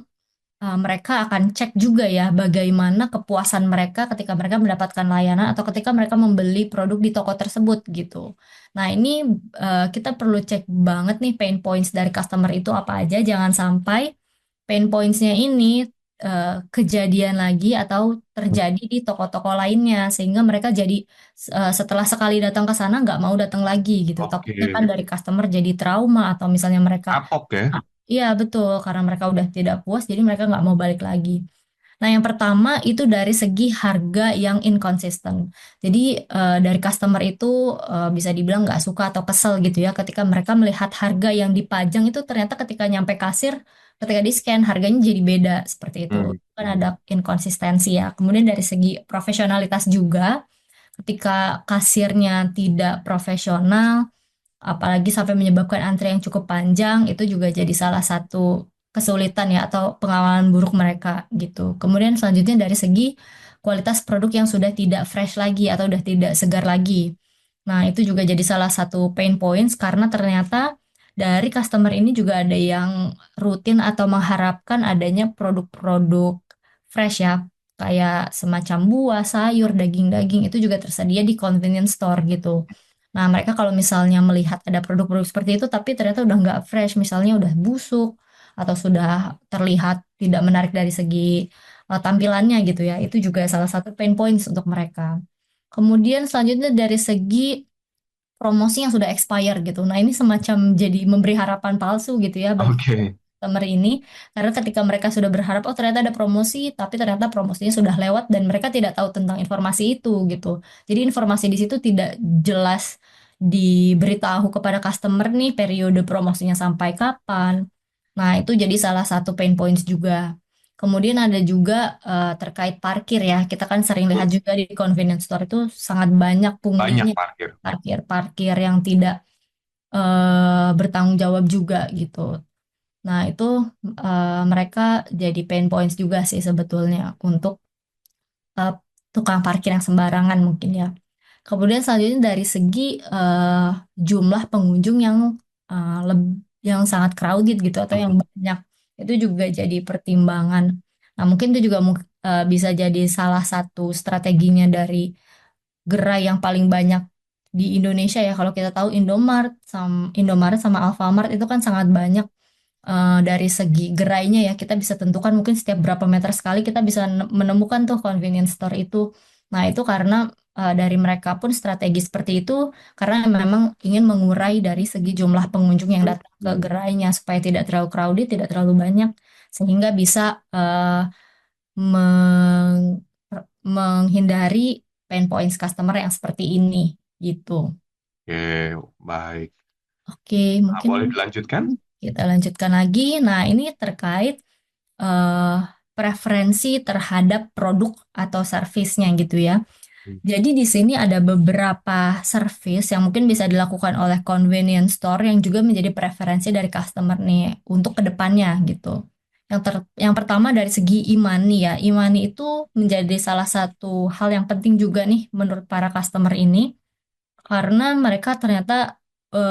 mereka akan cek juga ya bagaimana kepuasan mereka ketika mereka mendapatkan layanan atau ketika mereka membeli produk di toko tersebut gitu. Nah ini kita perlu cek banget nih pain points dari customer itu apa aja. Jangan sampai pain points-nya ini kejadian lagi atau terjadi di toko-toko lainnya sehingga mereka jadi setelah sekali datang ke sana nggak mau datang lagi gitu. Oke. Takutnya kan dari customer jadi trauma atau misalnya mereka Kapok ya. iya betul karena mereka udah tidak puas jadi mereka nggak mau balik lagi. Nah, yang pertama itu dari segi harga yang inconsistent. Jadi dari customer itu bisa dibilang nggak suka atau kesel gitu ya ketika mereka melihat harga yang dipajang itu ternyata ketika nyampe kasir, ketika di scan harganya jadi beda seperti itu. Hmm. Kan ada inkonsistensi ya. Kemudian dari segi profesionalitas juga, ketika kasirnya tidak profesional, apalagi sampai menyebabkan antrian yang cukup panjang, itu juga jadi salah satu kesulitan ya atau pengawalan buruk mereka gitu. Kemudian selanjutnya dari segi kualitas produk yang sudah tidak fresh lagi atau sudah tidak segar lagi. Nah, itu juga jadi salah satu pain points karena ternyata dari customer ini juga ada yang rutin atau mengharapkan adanya produk-produk fresh ya, kayak semacam buah, sayur, daging-daging itu juga tersedia di convenience store gitu. Nah, mereka kalau misalnya melihat ada produk-produk seperti itu, tapi ternyata udah nggak fresh, misalnya udah busuk, atau sudah terlihat tidak menarik dari segi tampilannya gitu ya, itu juga salah satu pain points untuk mereka. Kemudian selanjutnya dari segi promosi yang sudah expire gitu. Nah, ini semacam jadi memberi harapan palsu gitu ya bagi Oke. customer ini, karena ketika mereka sudah berharap, oh ternyata ada promosi, tapi ternyata promosinya sudah lewat dan mereka tidak tahu tentang informasi itu gitu. Jadi informasi di situ tidak jelas diberitahu kepada customer nih periode promosinya sampai kapan. Nah, itu jadi salah satu pain points juga. Kemudian ada juga terkait parkir ya. Kita kan sering lihat juga di convenience store itu sangat banyak Banyak punglinya, parkir. parkir-parkir yang tidak bertanggung jawab juga gitu. Nah, itu mereka jadi pain points juga sih sebetulnya untuk eh, tukang parkir yang sembarangan mungkin ya. Kemudian selanjutnya dari segi jumlah pengunjung yang yang sangat crowded gitu atau yang banyak itu juga jadi pertimbangan. Nah, mungkin itu juga bisa jadi salah satu strateginya dari gerai yang paling banyak di Indonesia ya. Kalau kita tahu Indomaret sama Alfamart itu kan sangat banyak dari segi gerainya ya, kita bisa tentukan mungkin setiap berapa meter sekali kita bisa menemukan tuh convenience store itu. Nah, itu karena dari mereka pun strategi seperti itu karena memang ingin mengurai dari segi jumlah pengunjung yang datang ke gerainya supaya tidak terlalu crowded, tidak terlalu banyak sehingga bisa meng- menghindari pain points customer yang seperti ini gitu. Oke, baik. Oke, Nah, mungkin boleh dilanjutkan? kita lanjutkan lagi. Nah, ini terkait eh, preferensi terhadap produk atau servisnya gitu ya. Jadi di sini ada beberapa service yang mungkin bisa dilakukan oleh convenience store yang juga menjadi preferensi dari customer nih untuk kedepannya gitu. Yang pertama dari segi e-money ya. E-money itu menjadi salah satu hal yang penting juga nih menurut para customer ini karena mereka ternyata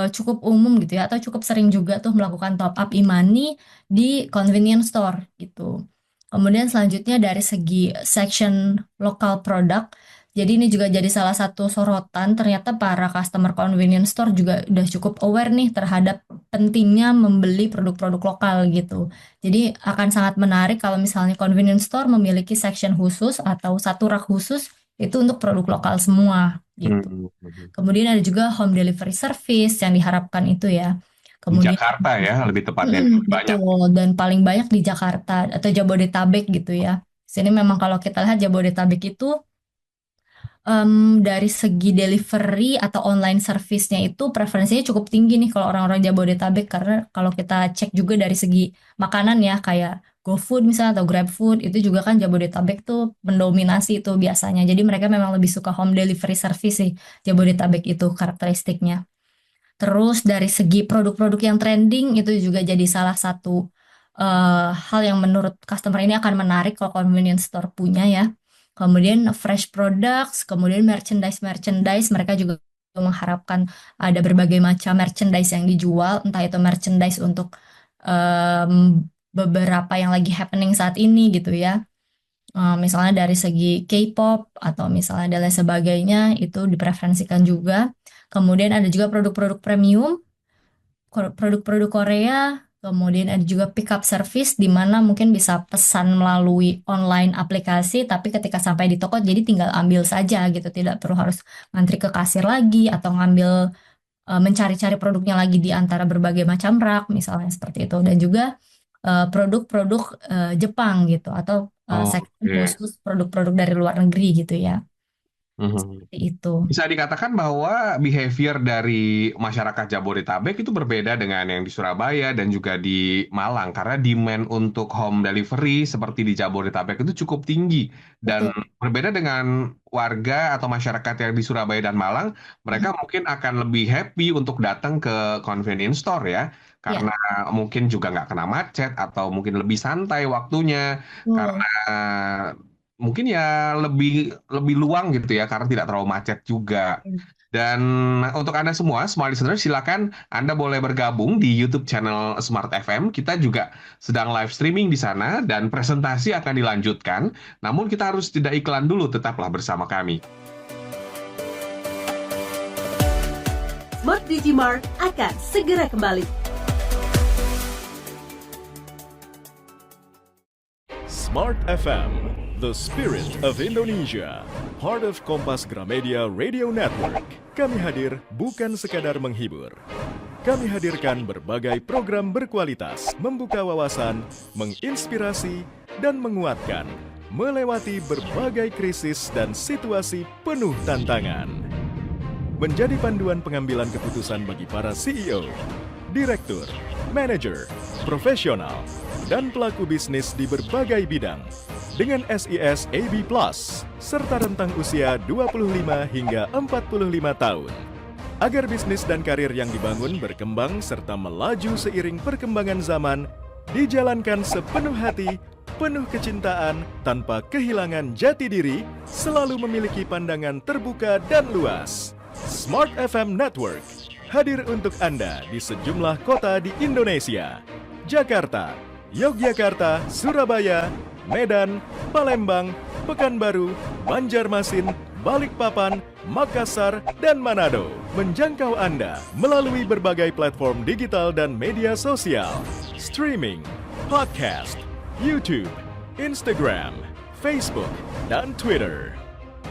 cukup umum gitu ya atau cukup sering juga tuh melakukan top up e-money di convenience store gitu. Kemudian selanjutnya dari segi section lokal product, jadi ini juga jadi salah satu sorotan ternyata para customer convenience store juga udah cukup aware nih terhadap pentingnya membeli produk-produk lokal gitu. Jadi akan sangat menarik kalau misalnya convenience store memiliki section khusus atau satu rak khusus itu untuk produk lokal semua gitu. Hmm. Kemudian ada juga home delivery service yang diharapkan itu ya. Di Kemudian Jakarta ya, lebih tepatnya lebih banyak. betul dan paling banyak di Jakarta atau Jabodetabek gitu ya. Sini memang kalau kita lihat Jabodetabek itu dari segi delivery atau online service-nya itu preferensinya cukup tinggi nih kalau orang-orang Jabodetabek karena kalau kita cek juga dari segi makanan ya kayak GoFood misalnya atau GrabFood itu juga kan Jabodetabek tuh mendominasi itu biasanya. Jadi mereka memang lebih suka home delivery service sih Jabodetabek itu karakteristiknya. Terus dari segi produk-produk yang trending itu juga jadi salah satu hal yang menurut customer ini akan menarik kalau convenience store punya ya. Kemudian fresh products, kemudian merchandise mereka juga mengharapkan ada berbagai macam merchandise yang dijual, entah itu merchandise untuk em, beberapa yang lagi happening saat ini gitu ya. Misalnya dari segi K-pop atau misalnya dan lain sebagainya itu dipreferensikan juga. Kemudian ada juga produk-produk premium, produk-produk Korea, kemudian ada juga pick up service di mana mungkin bisa pesan melalui online aplikasi, tapi ketika sampai di toko jadi tinggal ambil saja gitu, tidak perlu harus ngantri ke kasir lagi atau ngambil mencari-cari produknya lagi di antara berbagai macam rak, misalnya seperti itu. Dan juga produk-produk Jepang gitu atau section Oke. khusus produk-produk dari luar negeri gitu ya. Mhm. Seperti itu. Bisa dikatakan bahwa behavior dari masyarakat Jabodetabek itu berbeda dengan yang di Surabaya dan juga di Malang karena demand untuk home delivery seperti di Jabodetabek itu cukup tinggi dan Betul. berbeda dengan warga atau masyarakat yang di Surabaya dan Malang, mereka mungkin akan lebih happy untuk datang ke convenience store ya Ya, karena mungkin juga nggak kena macet atau mungkin lebih santai waktunya karena betul. mungkin ya lebih lebih luang gitu ya karena tidak terlalu macet juga. Dan untuk Anda semua, Smart Listener, silakan Anda boleh bergabung di YouTube channel Smart FM. Kita juga sedang live streaming di sana dan presentasi akan dilanjutkan. Namun kita harus tidak iklan dulu, tetaplah bersama kami. Smart Digimart akan segera kembali. Smart FM, the spirit of Indonesia, part of Kompas Gramedia Radio Network. Kami hadir bukan sekadar menghibur. Kami hadirkan berbagai program berkualitas, membuka wawasan, menginspirasi, dan menguatkan, melewati berbagai krisis dan situasi penuh tantangan. Menjadi panduan pengambilan keputusan bagi para CEO, direktur, manajer, profesional, dan pelaku bisnis di berbagai bidang dengan SIS AB Plus serta rentang usia 25 hingga 45 tahun. Agar bisnis dan karir yang dibangun berkembang serta melaju seiring perkembangan zaman, dijalankan sepenuh hati, penuh kecintaan, tanpa kehilangan jati diri, selalu memiliki pandangan terbuka dan luas. Smart FM Network hadir untuk Anda di sejumlah kota di Indonesia. Jakarta, Yogyakarta, Surabaya, Medan, Palembang, Pekanbaru, Banjarmasin, Balikpapan, Makassar, dan Manado. Menjangkau Anda melalui berbagai platform digital dan media sosial, streaming, podcast, YouTube, Instagram, Facebook, dan Twitter.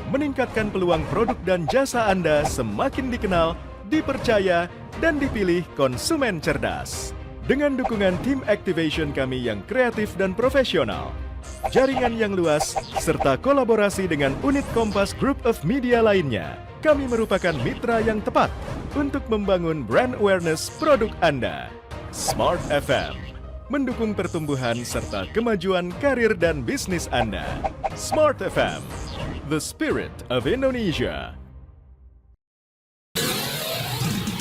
Meningkatkan peluang produk dan jasa Anda semakin dikenal, dipercaya, dan dipilih konsumen cerdas. Dengan dukungan tim activation kami yang kreatif dan profesional, jaringan yang luas, serta kolaborasi dengan unit Kompas Group of Media lainnya, kami merupakan mitra yang tepat untuk membangun brand awareness produk Anda. Smart FM, mendukung pertumbuhan serta kemajuan karir dan bisnis Anda. Smart FM, the spirit of Indonesia.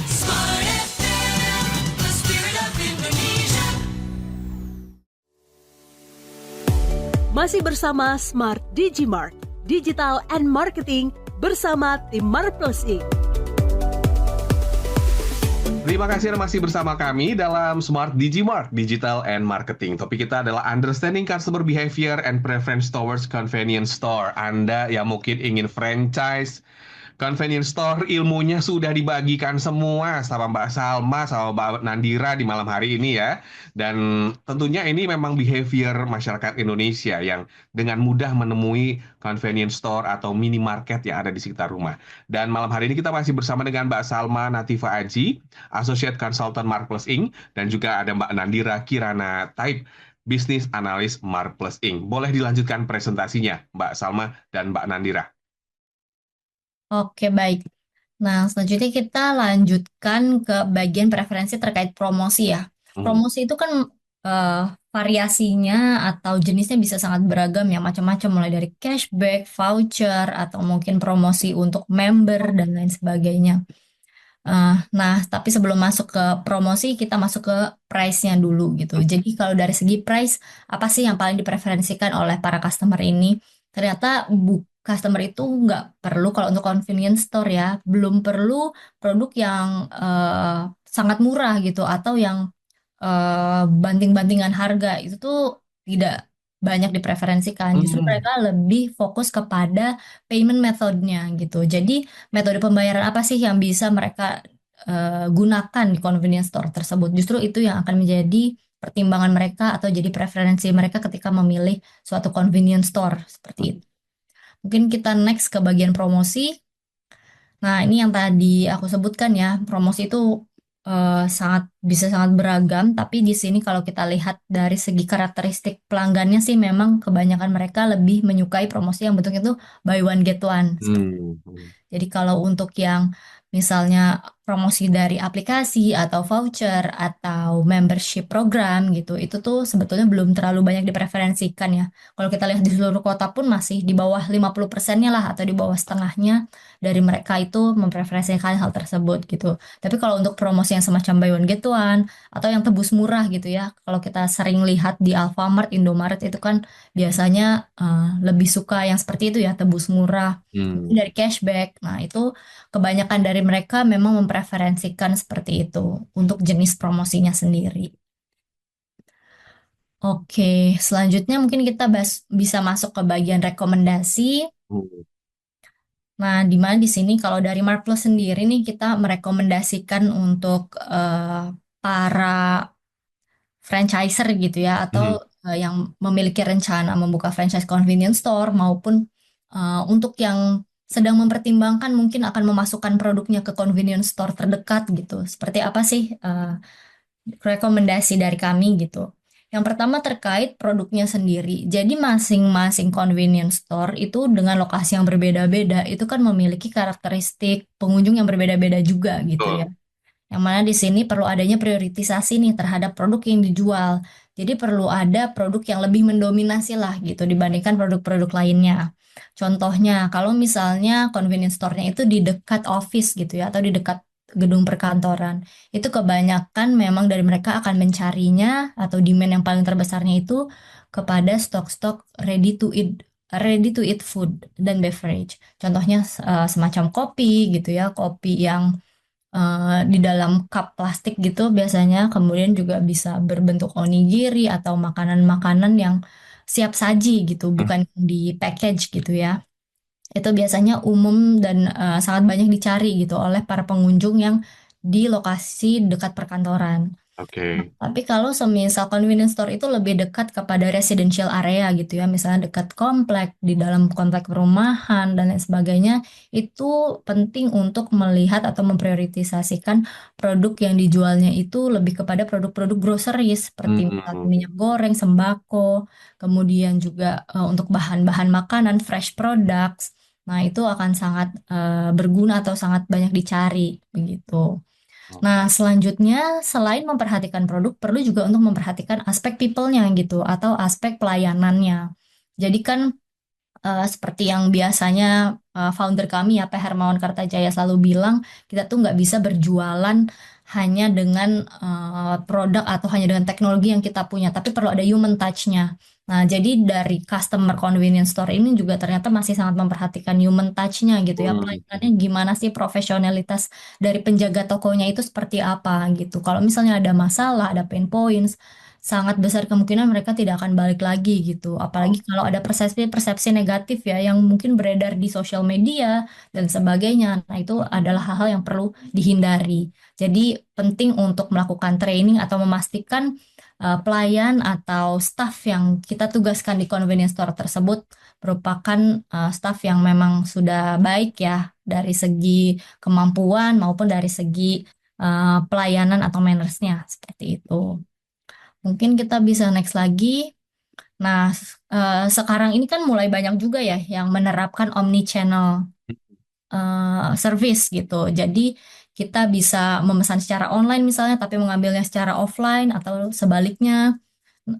Smart FM, the spirit of Indonesia. Masih bersama Smart Digimart, Digital and Marketing bersama tim Marplus Inc. Terima kasih Anda masih bersama kami dalam Smart Digimart, Digital and Marketing. Topik kita adalah Understanding Customer Behavior and Preference Towards Convenience Store. Anda yang mungkin ingin franchise convenience store, ilmunya sudah dibagikan semua sama Mbak Salma, sama Mbak Nandira di malam hari ini ya. Dan tentunya ini memang behavior masyarakat Indonesia yang dengan mudah menemui convenience store atau minimarket yang ada di sekitar rumah. Dan malam hari ini kita masih bersama dengan Mbak Salma Natifa Aji, Associate Consultant Marplus Inc. Dan juga ada Mbak Nandira Kirana Taib, Business Analyst Marplus Inc. Boleh dilanjutkan presentasinya, Mbak Salma dan Mbak Nandira. Oke, baik. Nah, selanjutnya kita lanjutkan ke bagian preferensi terkait promosi ya. Promosi itu kan variasinya atau jenisnya bisa sangat beragam ya, macam-macam mulai dari cashback, voucher, atau mungkin promosi untuk member dan lain sebagainya. Nah, tapi sebelum masuk ke promosi, kita masuk ke price-nya dulu gitu. Jadi kalau dari segi price, apa sih yang paling dipreferensikan oleh para customer ini? Ternyata customer itu nggak perlu kalau untuk convenience store ya, belum perlu produk yang sangat murah gitu atau yang banting-bantingan harga itu tuh tidak banyak dipreferensikan. Justru mereka lebih fokus kepada payment methodenya gitu. Jadi metode pembayaran apa sih yang bisa mereka gunakan di convenience store tersebut? Justru itu yang akan menjadi pertimbangan mereka atau jadi preferensi mereka ketika memilih suatu convenience store seperti itu. Mungkin kita next ke bagian promosi. Nah, ini yang tadi aku sebutkan ya, promosi itu sangat bisa sangat beragam, tapi di sini kalau kita lihat dari segi karakteristik pelanggannya sih memang kebanyakan mereka lebih menyukai promosi yang bentuknya itu buy one get one. Hmm. Jadi kalau untuk yang misalnya promosi dari aplikasi atau voucher atau membership program gitu, itu tuh sebetulnya belum terlalu banyak dipreferensikan ya. Kalau kita lihat di seluruh kota pun masih di bawah 50%-nya lah atau di bawah setengahnya dari mereka itu mempreferensikan hal tersebut gitu. Tapi kalau untuk promosi yang semacam buy one get one atau yang tebus murah gitu ya, kalau kita sering lihat di Alfamart, Indomaret itu kan biasanya lebih suka yang seperti itu ya, tebus murah Hmm. dari cashback. Nah, itu kebanyakan dari mereka memang mempreferensikan seperti itu untuk jenis promosinya sendiri. Oke, selanjutnya mungkin kita bisa masuk ke bagian rekomendasi. Hmm. Nah, di mana di sini kalau dari Mark Plus sendiri nih kita merekomendasikan untuk para franchiser gitu ya atau Hmm. yang memiliki rencana membuka franchise convenience store maupun untuk yang sedang mempertimbangkan mungkin akan memasukkan produknya ke convenience store terdekat gitu. Seperti apa sih rekomendasi dari kami gitu. Yang pertama terkait produknya sendiri. Jadi masing-masing convenience store itu dengan lokasi yang berbeda-beda itu kan memiliki karakteristik pengunjung yang berbeda-beda juga gitu ya. Betul. Yang mana di sini perlu adanya prioritisasi nih terhadap produk yang dijual. Jadi perlu ada produk yang lebih mendominasi lah gitu dibandingkan produk-produk lainnya. Contohnya, kalau misalnya convenience store-nya itu di dekat office gitu ya, atau di dekat gedung perkantoran, itu kebanyakan memang dari mereka akan mencarinya atau demand yang paling terbesarnya itu kepada stok-stok ready to eat food dan beverage. Contohnya semacam kopi gitu ya, kopi yang di dalam cup plastik gitu biasanya, kemudian juga bisa berbentuk onigiri atau makanan-makanan yang siap saji gitu, Hmm. bukan di package gitu ya. Itu biasanya umum dan sangat banyak dicari gitu oleh para pengunjung yang di lokasi dekat perkantoran. Oke. Tapi kalau semisal convenience store itu lebih dekat kepada residential area gitu ya, misalnya dekat komplek, di dalam komplek perumahan dan lain sebagainya, itu penting untuk melihat atau memprioritisasikan produk yang dijualnya itu lebih kepada produk-produk grocery seperti misalnya Hmm. minyak goreng, sembako, kemudian juga untuk bahan-bahan makanan, fresh products. Nah, itu akan sangat berguna atau sangat banyak dicari begitu. Nah, selanjutnya selain memperhatikan produk, perlu juga untuk memperhatikan aspek people-nya gitu atau aspek pelayanannya. Jadi kan seperti yang biasanya founder kami ya, Pak Hermawan Kartajaya selalu bilang, kita tuh nggak bisa berjualan hanya dengan produk atau hanya dengan teknologi yang kita punya, tapi perlu ada human touch-nya. Nah, jadi dari customer convenience store ini juga ternyata masih sangat memperhatikan human touch-nya gitu ya. Pelayanannya Hmm. gimana sih, profesionalitas dari penjaga tokonya itu seperti apa gitu. Kalau misalnya ada masalah, ada pain points, sangat besar kemungkinan mereka tidak akan balik lagi gitu. Apalagi kalau ada persepsi-persepsi negatif ya yang mungkin beredar di sosial media dan sebagainya. Nah, itu adalah hal-hal yang perlu dihindari. Jadi penting untuk melakukan training atau memastikan pelayan atau staff yang kita tugaskan di convenience store tersebut merupakan staff yang memang sudah baik ya dari segi kemampuan maupun dari segi pelayanan atau mannersnya seperti itu. Mungkin kita bisa next lagi. Nah, sekarang ini kan mulai banyak juga ya yang menerapkan omni-channel service gitu. Jadi kita bisa memesan secara online misalnya, tapi mengambilnya secara offline atau sebaliknya.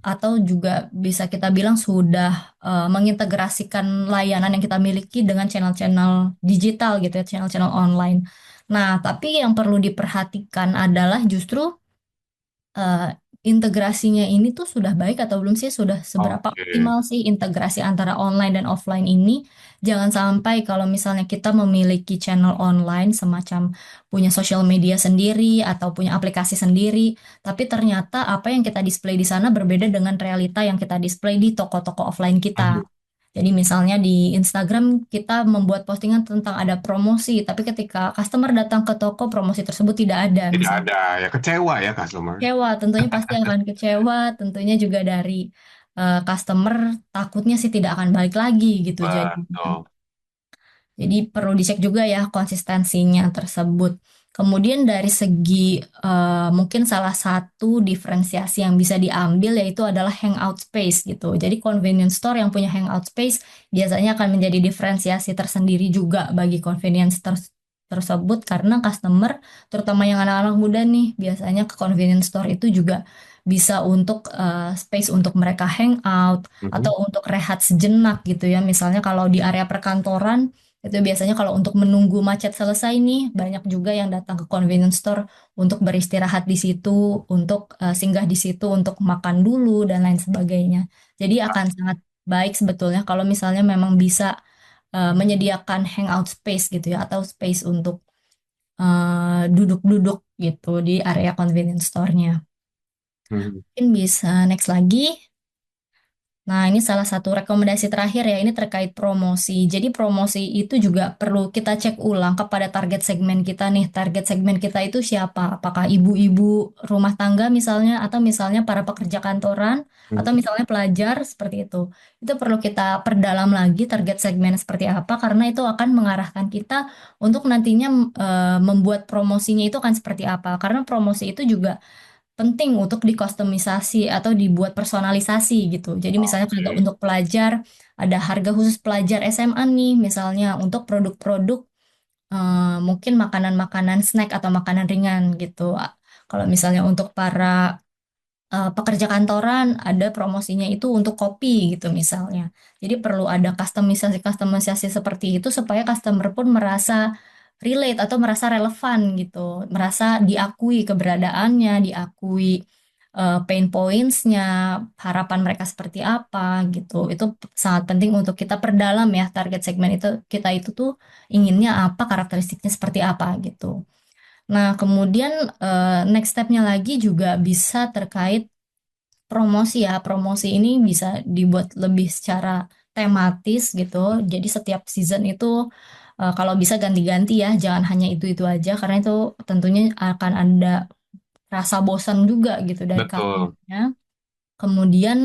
Atau juga bisa kita bilang sudah mengintegrasikan layanan yang kita miliki dengan channel-channel digital gitu ya, channel-channel online. Nah, tapi yang perlu diperhatikan adalah justru eh, integrasinya ini tuh sudah baik atau belum sih? Sudah seberapa Oke. optimal sih integrasi antara online dan offline ini? Jangan sampai kalau misalnya kita memiliki channel online semacam punya social media sendiri atau punya aplikasi sendiri, tapi ternyata apa yang kita display di sana berbeda dengan realita yang kita display di toko-toko offline kita. Hmm. Jadi misalnya di Instagram kita membuat postingan tentang ada promosi, tapi ketika customer datang ke toko promosi tersebut tidak ada. Tidak Misalnya ada ya, kecewa ya customer. kecewa, tentunya pasti akan kecewa, tentunya juga dari customer takutnya sih tidak akan balik lagi gitu. Jadi Betul. perlu dicek juga ya konsistensinya tersebut. Kemudian dari segi mungkin salah satu diferensiasi yang bisa diambil yaitu adalah hangout space gitu. Jadi convenience store yang punya hangout space biasanya akan menjadi diferensiasi tersendiri juga bagi tersebut karena customer, terutama yang anak-anak muda nih, biasanya ke convenience store itu juga bisa untuk space untuk mereka hangout atau Mhm. untuk rehat sejenak gitu ya. Misalnya kalau di area perkantoran itu biasanya kalau untuk menunggu macet selesai nih, banyak juga yang datang ke convenience store untuk beristirahat di situ, untuk singgah di situ, untuk makan dulu, dan lain sebagainya. Jadi akan sangat baik sebetulnya kalau misalnya memang bisa menyediakan hangout space gitu ya, atau space untuk duduk-duduk gitu di area convenience store-nya. Mhm. Mungkin bisa next lagi. Nah, ini salah satu rekomendasi terakhir ya, ini terkait promosi. Jadi promosi itu juga perlu kita cek ulang kepada target segmen kita nih. Target segmen kita itu siapa? Apakah ibu-ibu rumah tangga misalnya, atau misalnya para pekerja kantoran, atau Mhm. misalnya pelajar, seperti itu. Itu perlu kita perdalam lagi target segmen seperti apa, karena itu akan mengarahkan kita untuk nantinya membuat promosinya itu akan seperti apa. Karena promosi itu juga penting untuk dikustomisasi atau dibuat personalisasi gitu. Jadi misalnya kalau Oke. untuk pelajar ada harga khusus pelajar SMA nih, misalnya untuk produk-produk mungkin makanan-makanan snack atau makanan ringan gitu. Kalau misalnya untuk para pekerja kantoran ada promosinya itu untuk kopi gitu misalnya. Jadi perlu ada customisasi-customisasi seperti itu supaya customer pun merasa relate atau merasa relevan gitu, merasa diakui keberadaannya, diakui pain points-nya, harapan mereka seperti apa gitu. Itu sangat penting untuk kita perdalam ya target segmen itu kita itu tuh inginnya apa, karakteristiknya seperti apa gitu. Nah, kemudian next step-nya lagi juga bisa terkait promosi ya. Promosi ini bisa dibuat lebih secara tematis gitu. Jadi setiap season itu kalau bisa ganti-ganti ya, jangan hanya itu-itu aja karena itu tentunya akan ada rasa bosan juga gitu dari Betul. customer-nya. Kemudian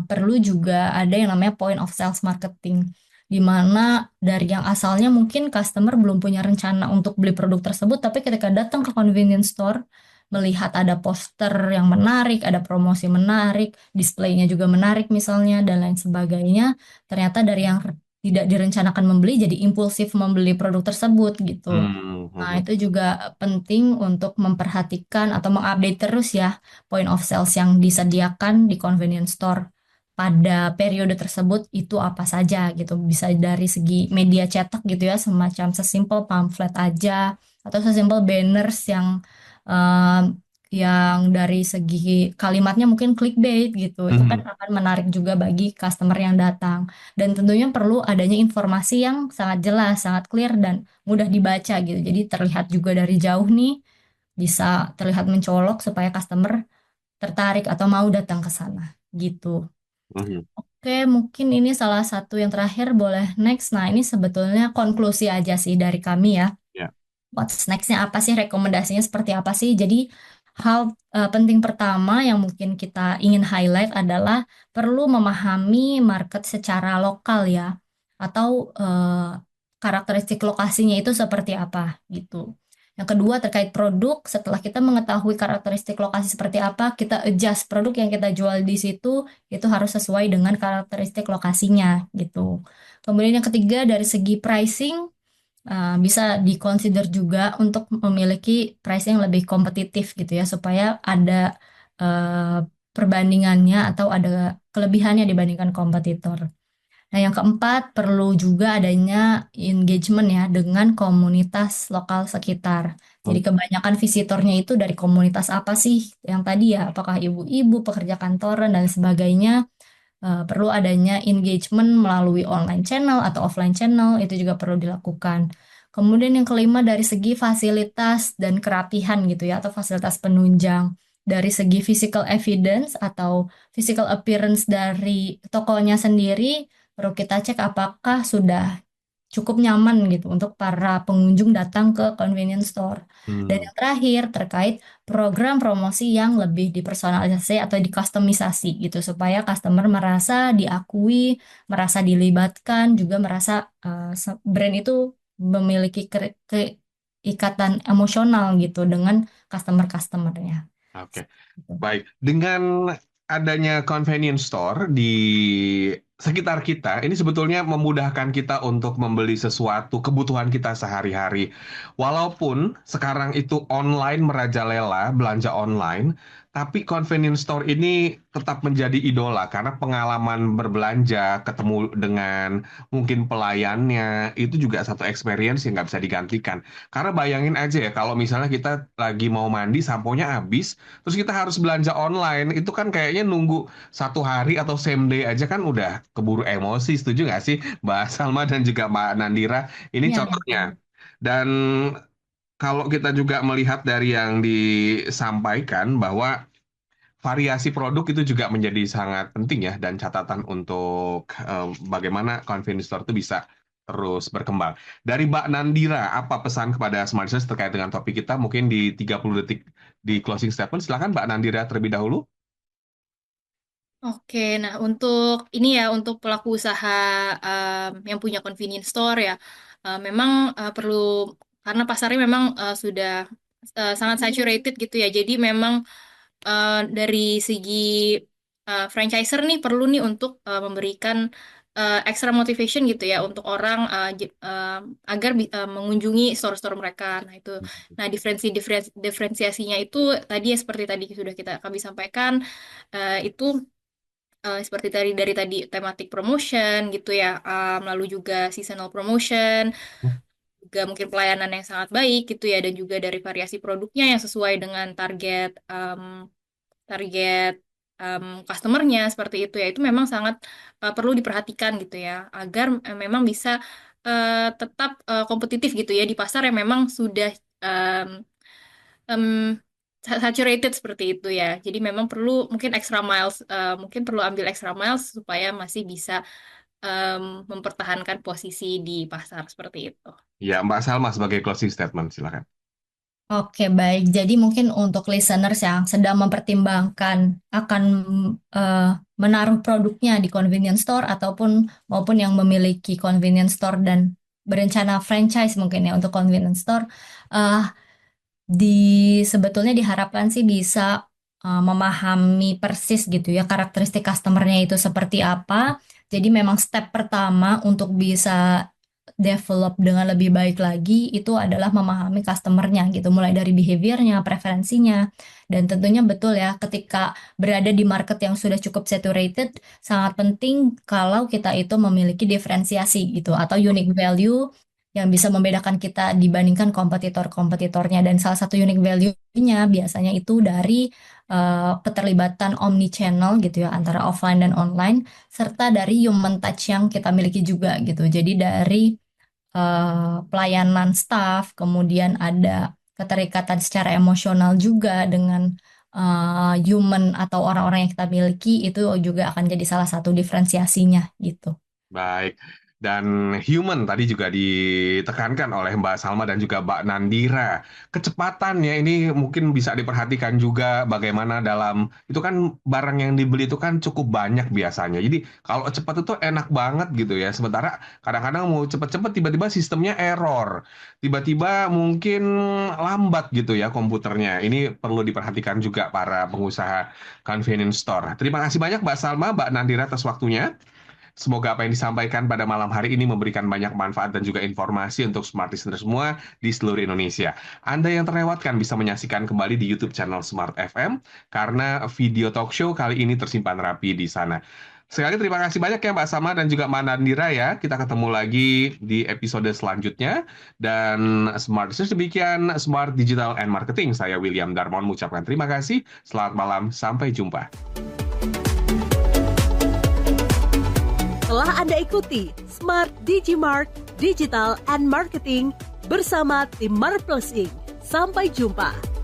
perlu juga ada yang namanya point of sales marketing, di mana dari yang asalnya mungkin customer belum punya rencana untuk beli produk tersebut, tapi ketika datang ke convenience store, melihat ada poster yang menarik, ada promosi menarik, displaynya juga menarik misalnya, dan lain sebagainya, ternyata dari yang tidak direncanakan membeli jadi impulsif membeli produk tersebut gitu. Hmm. Nah, Mhm. itu juga penting untuk memperhatikan atau mengupdate terus ya point of sales yang disediakan di convenience store pada periode tersebut itu apa saja gitu. Bisa dari segi media cetak gitu ya, semacam sesimpel pamflet aja atau sesimpel banners eh, yang dari segi kalimatnya mungkin clickbait gitu. Itu kan Mhm. akan menarik juga bagi customer yang datang. Dan tentunya perlu adanya informasi yang sangat jelas, sangat clear dan mudah dibaca gitu. Jadi terlihat juga dari jauh nih, bisa terlihat mencolok supaya customer tertarik atau mau datang ke sana gitu. Mhm. Oke, mungkin ini salah satu yang terakhir, boleh next. Nah, ini sebetulnya konklusi aja sih dari kami ya. Ya. What's next-nya apa sih, rekomendasinya seperti apa sih? Jadi hal penting pertama yang mungkin kita ingin highlight adalah perlu memahami market secara lokal ya, atau karakteristik lokasinya itu seperti apa gitu. Yang kedua terkait produk, setelah kita mengetahui karakteristik lokasi seperti apa, kita adjust produk yang kita jual di situ itu harus sesuai dengan karakteristik lokasinya gitu. Kemudian yang ketiga dari segi pricing, bisa dikonsider juga untuk memiliki price yang lebih kompetitif gitu ya, supaya ada eh, perbandingannya atau ada kelebihannya dibandingkan kompetitor. Nah, yang keempat perlu juga adanya engagement ya dengan komunitas lokal sekitar. Jadi kebanyakan visitornya itu dari komunitas apa sih? Yang tadi ya, apakah ibu-ibu, pekerja kantoran dan sebagainya. Perlu adanya engagement melalui online channel atau offline channel, itu juga perlu dilakukan. Kemudian yang kelima dari segi fasilitas dan kerapihan gitu ya, atau fasilitas penunjang. Dari segi physical evidence atau physical appearance dari tokonya sendiri, perlu kita cek apakah sudah cukup nyaman gitu untuk para pengunjung datang ke convenience store. Dan Hmm. yang terakhir terkait program promosi yang lebih dipersonalisasi atau dikustomisasi gitu supaya customer merasa diakui, merasa dilibatkan, juga merasa brand itu memiliki ikatan emosional gitu dengan customer-customernya. Oke, Gitu. baik. Dengan adanya convenience store di sekitar kita, ini sebetulnya memudahkan kita untuk membeli sesuatu kebutuhan kita sehari-hari. Walaupun sekarang itu online merajalela, belanja online, tapi convenience store ini tetap menjadi idola karena pengalaman berbelanja, ketemu dengan mungkin pelayannya, itu juga satu experience yang nggak bisa digantikan. Karena bayangin aja ya, kalau misalnya kita lagi mau mandi, samponya habis, terus kita harus belanja online, itu kan kayaknya nunggu 1 hari atau same day aja kan udah keburu emosi. Setuju nggak sih Mbak Salma dan juga Mbak Nandira? Ini Iya, contohnya. Dan kalau kita juga melihat dari yang disampaikan bahwa variasi produk itu juga menjadi sangat penting ya dan catatan untuk bagaimana convenience store itu bisa terus berkembang. Dari Mbak Nandira, apa pesan kepada smart listeners terkait dengan topik kita? Mungkin di 30 detik di closing statement. Silakan Mbak Nandira terlebih dahulu. Oke, nah untuk ini ya, untuk pelaku usaha yang punya convenience store ya, memang perlu, karena pasarnya memang sudah sangat saturated gitu ya. Jadi memang dari segi franchiser nih perlu nih untuk memberikan extra motivation gitu ya untuk orang agar mengunjungi store-store mereka. Nah itu, nah diferensiasinya itu tadi ya seperti tadi sudah kami sampaikan, itu seperti dari tadi thematic promotion gitu ya, lalu juga seasonal promotion, juga mungkin pelayanan yang sangat baik gitu ya, dan juga dari variasi produknya yang sesuai dengan target customernya seperti itu ya, itu memang sangat perlu diperhatikan gitu ya, agar memang bisa tetap kompetitif gitu ya di pasar yang memang sudah em, saturated seperti itu ya. Jadi memang perlu mungkin extra miles, mungkin perlu ambil extra miles supaya masih bisa mempertahankan posisi di pasar seperti itu. Ya, Mbak Salma sebagai closing statement, silakan. Oke, baik. Jadi mungkin untuk listeners yang sedang mempertimbangkan akan menaruh produknya di convenience store ataupun maupun yang memiliki convenience store dan berencana franchise mungkin ya untuk convenience store, eh, sebetulnya diharapkan sih bisa memahami persis gitu ya karakteristik customernya itu seperti apa. Jadi memang step pertama untuk bisa develop dengan lebih baik lagi itu adalah memahami customernya gitu, mulai dari behaviornya, preferensinya, dan tentunya betul ya ketika berada di market yang sudah cukup saturated, sangat penting kalau kita itu memiliki diferensiasi gitu atau unique value yang bisa membedakan kita dibandingkan kompetitor-kompetitornya, dan salah satu unique value-nya biasanya itu dari keterlibatan omni-channel gitu ya antara offline dan online, serta dari human touch yang kita miliki juga gitu. Jadi dari pelayanan staff, kemudian ada keterikatan secara emosional juga dengan human atau orang-orang yang kita miliki, itu juga akan jadi salah satu diferensiasinya gitu. Baik. Dan human tadi juga ditekankan oleh Mbak Salma dan juga Mbak Nandira. Kecepatannya ini mungkin bisa diperhatikan juga bagaimana dalam, itu kan barang yang dibeli itu kan cukup banyak biasanya. Jadi kalau cepat itu enak banget gitu ya. Sementara kadang-kadang mau cepet-cepet tiba-tiba sistemnya error. Tiba-tiba mungkin lambat gitu ya komputernya. Ini perlu diperhatikan juga para pengusaha convenience store. Terima kasih banyak Mbak Salma, Mbak Nandira atas waktunya. Semoga apa yang disampaikan pada malam hari ini memberikan banyak manfaat dan juga informasi untuk smart listener semua di seluruh Indonesia. Anda yang terlewatkan bisa menyaksikan kembali di YouTube channel Smart FM karena video talk show kali ini tersimpan rapi di sana. Sekali terima kasih banyak ya Mbak Sama dan juga Mbak Nandira ya. Kita ketemu lagi di episode selanjutnya. Dan Smart Listeners, demikian Smart Digital and Marketing. Saya William Darmawan mengucapkan terima kasih. Selamat malam, sampai jumpa. Telah Anda ikuti Smart Digimark Digital and Marketing bersama tim Marplusing. Sampai jumpa.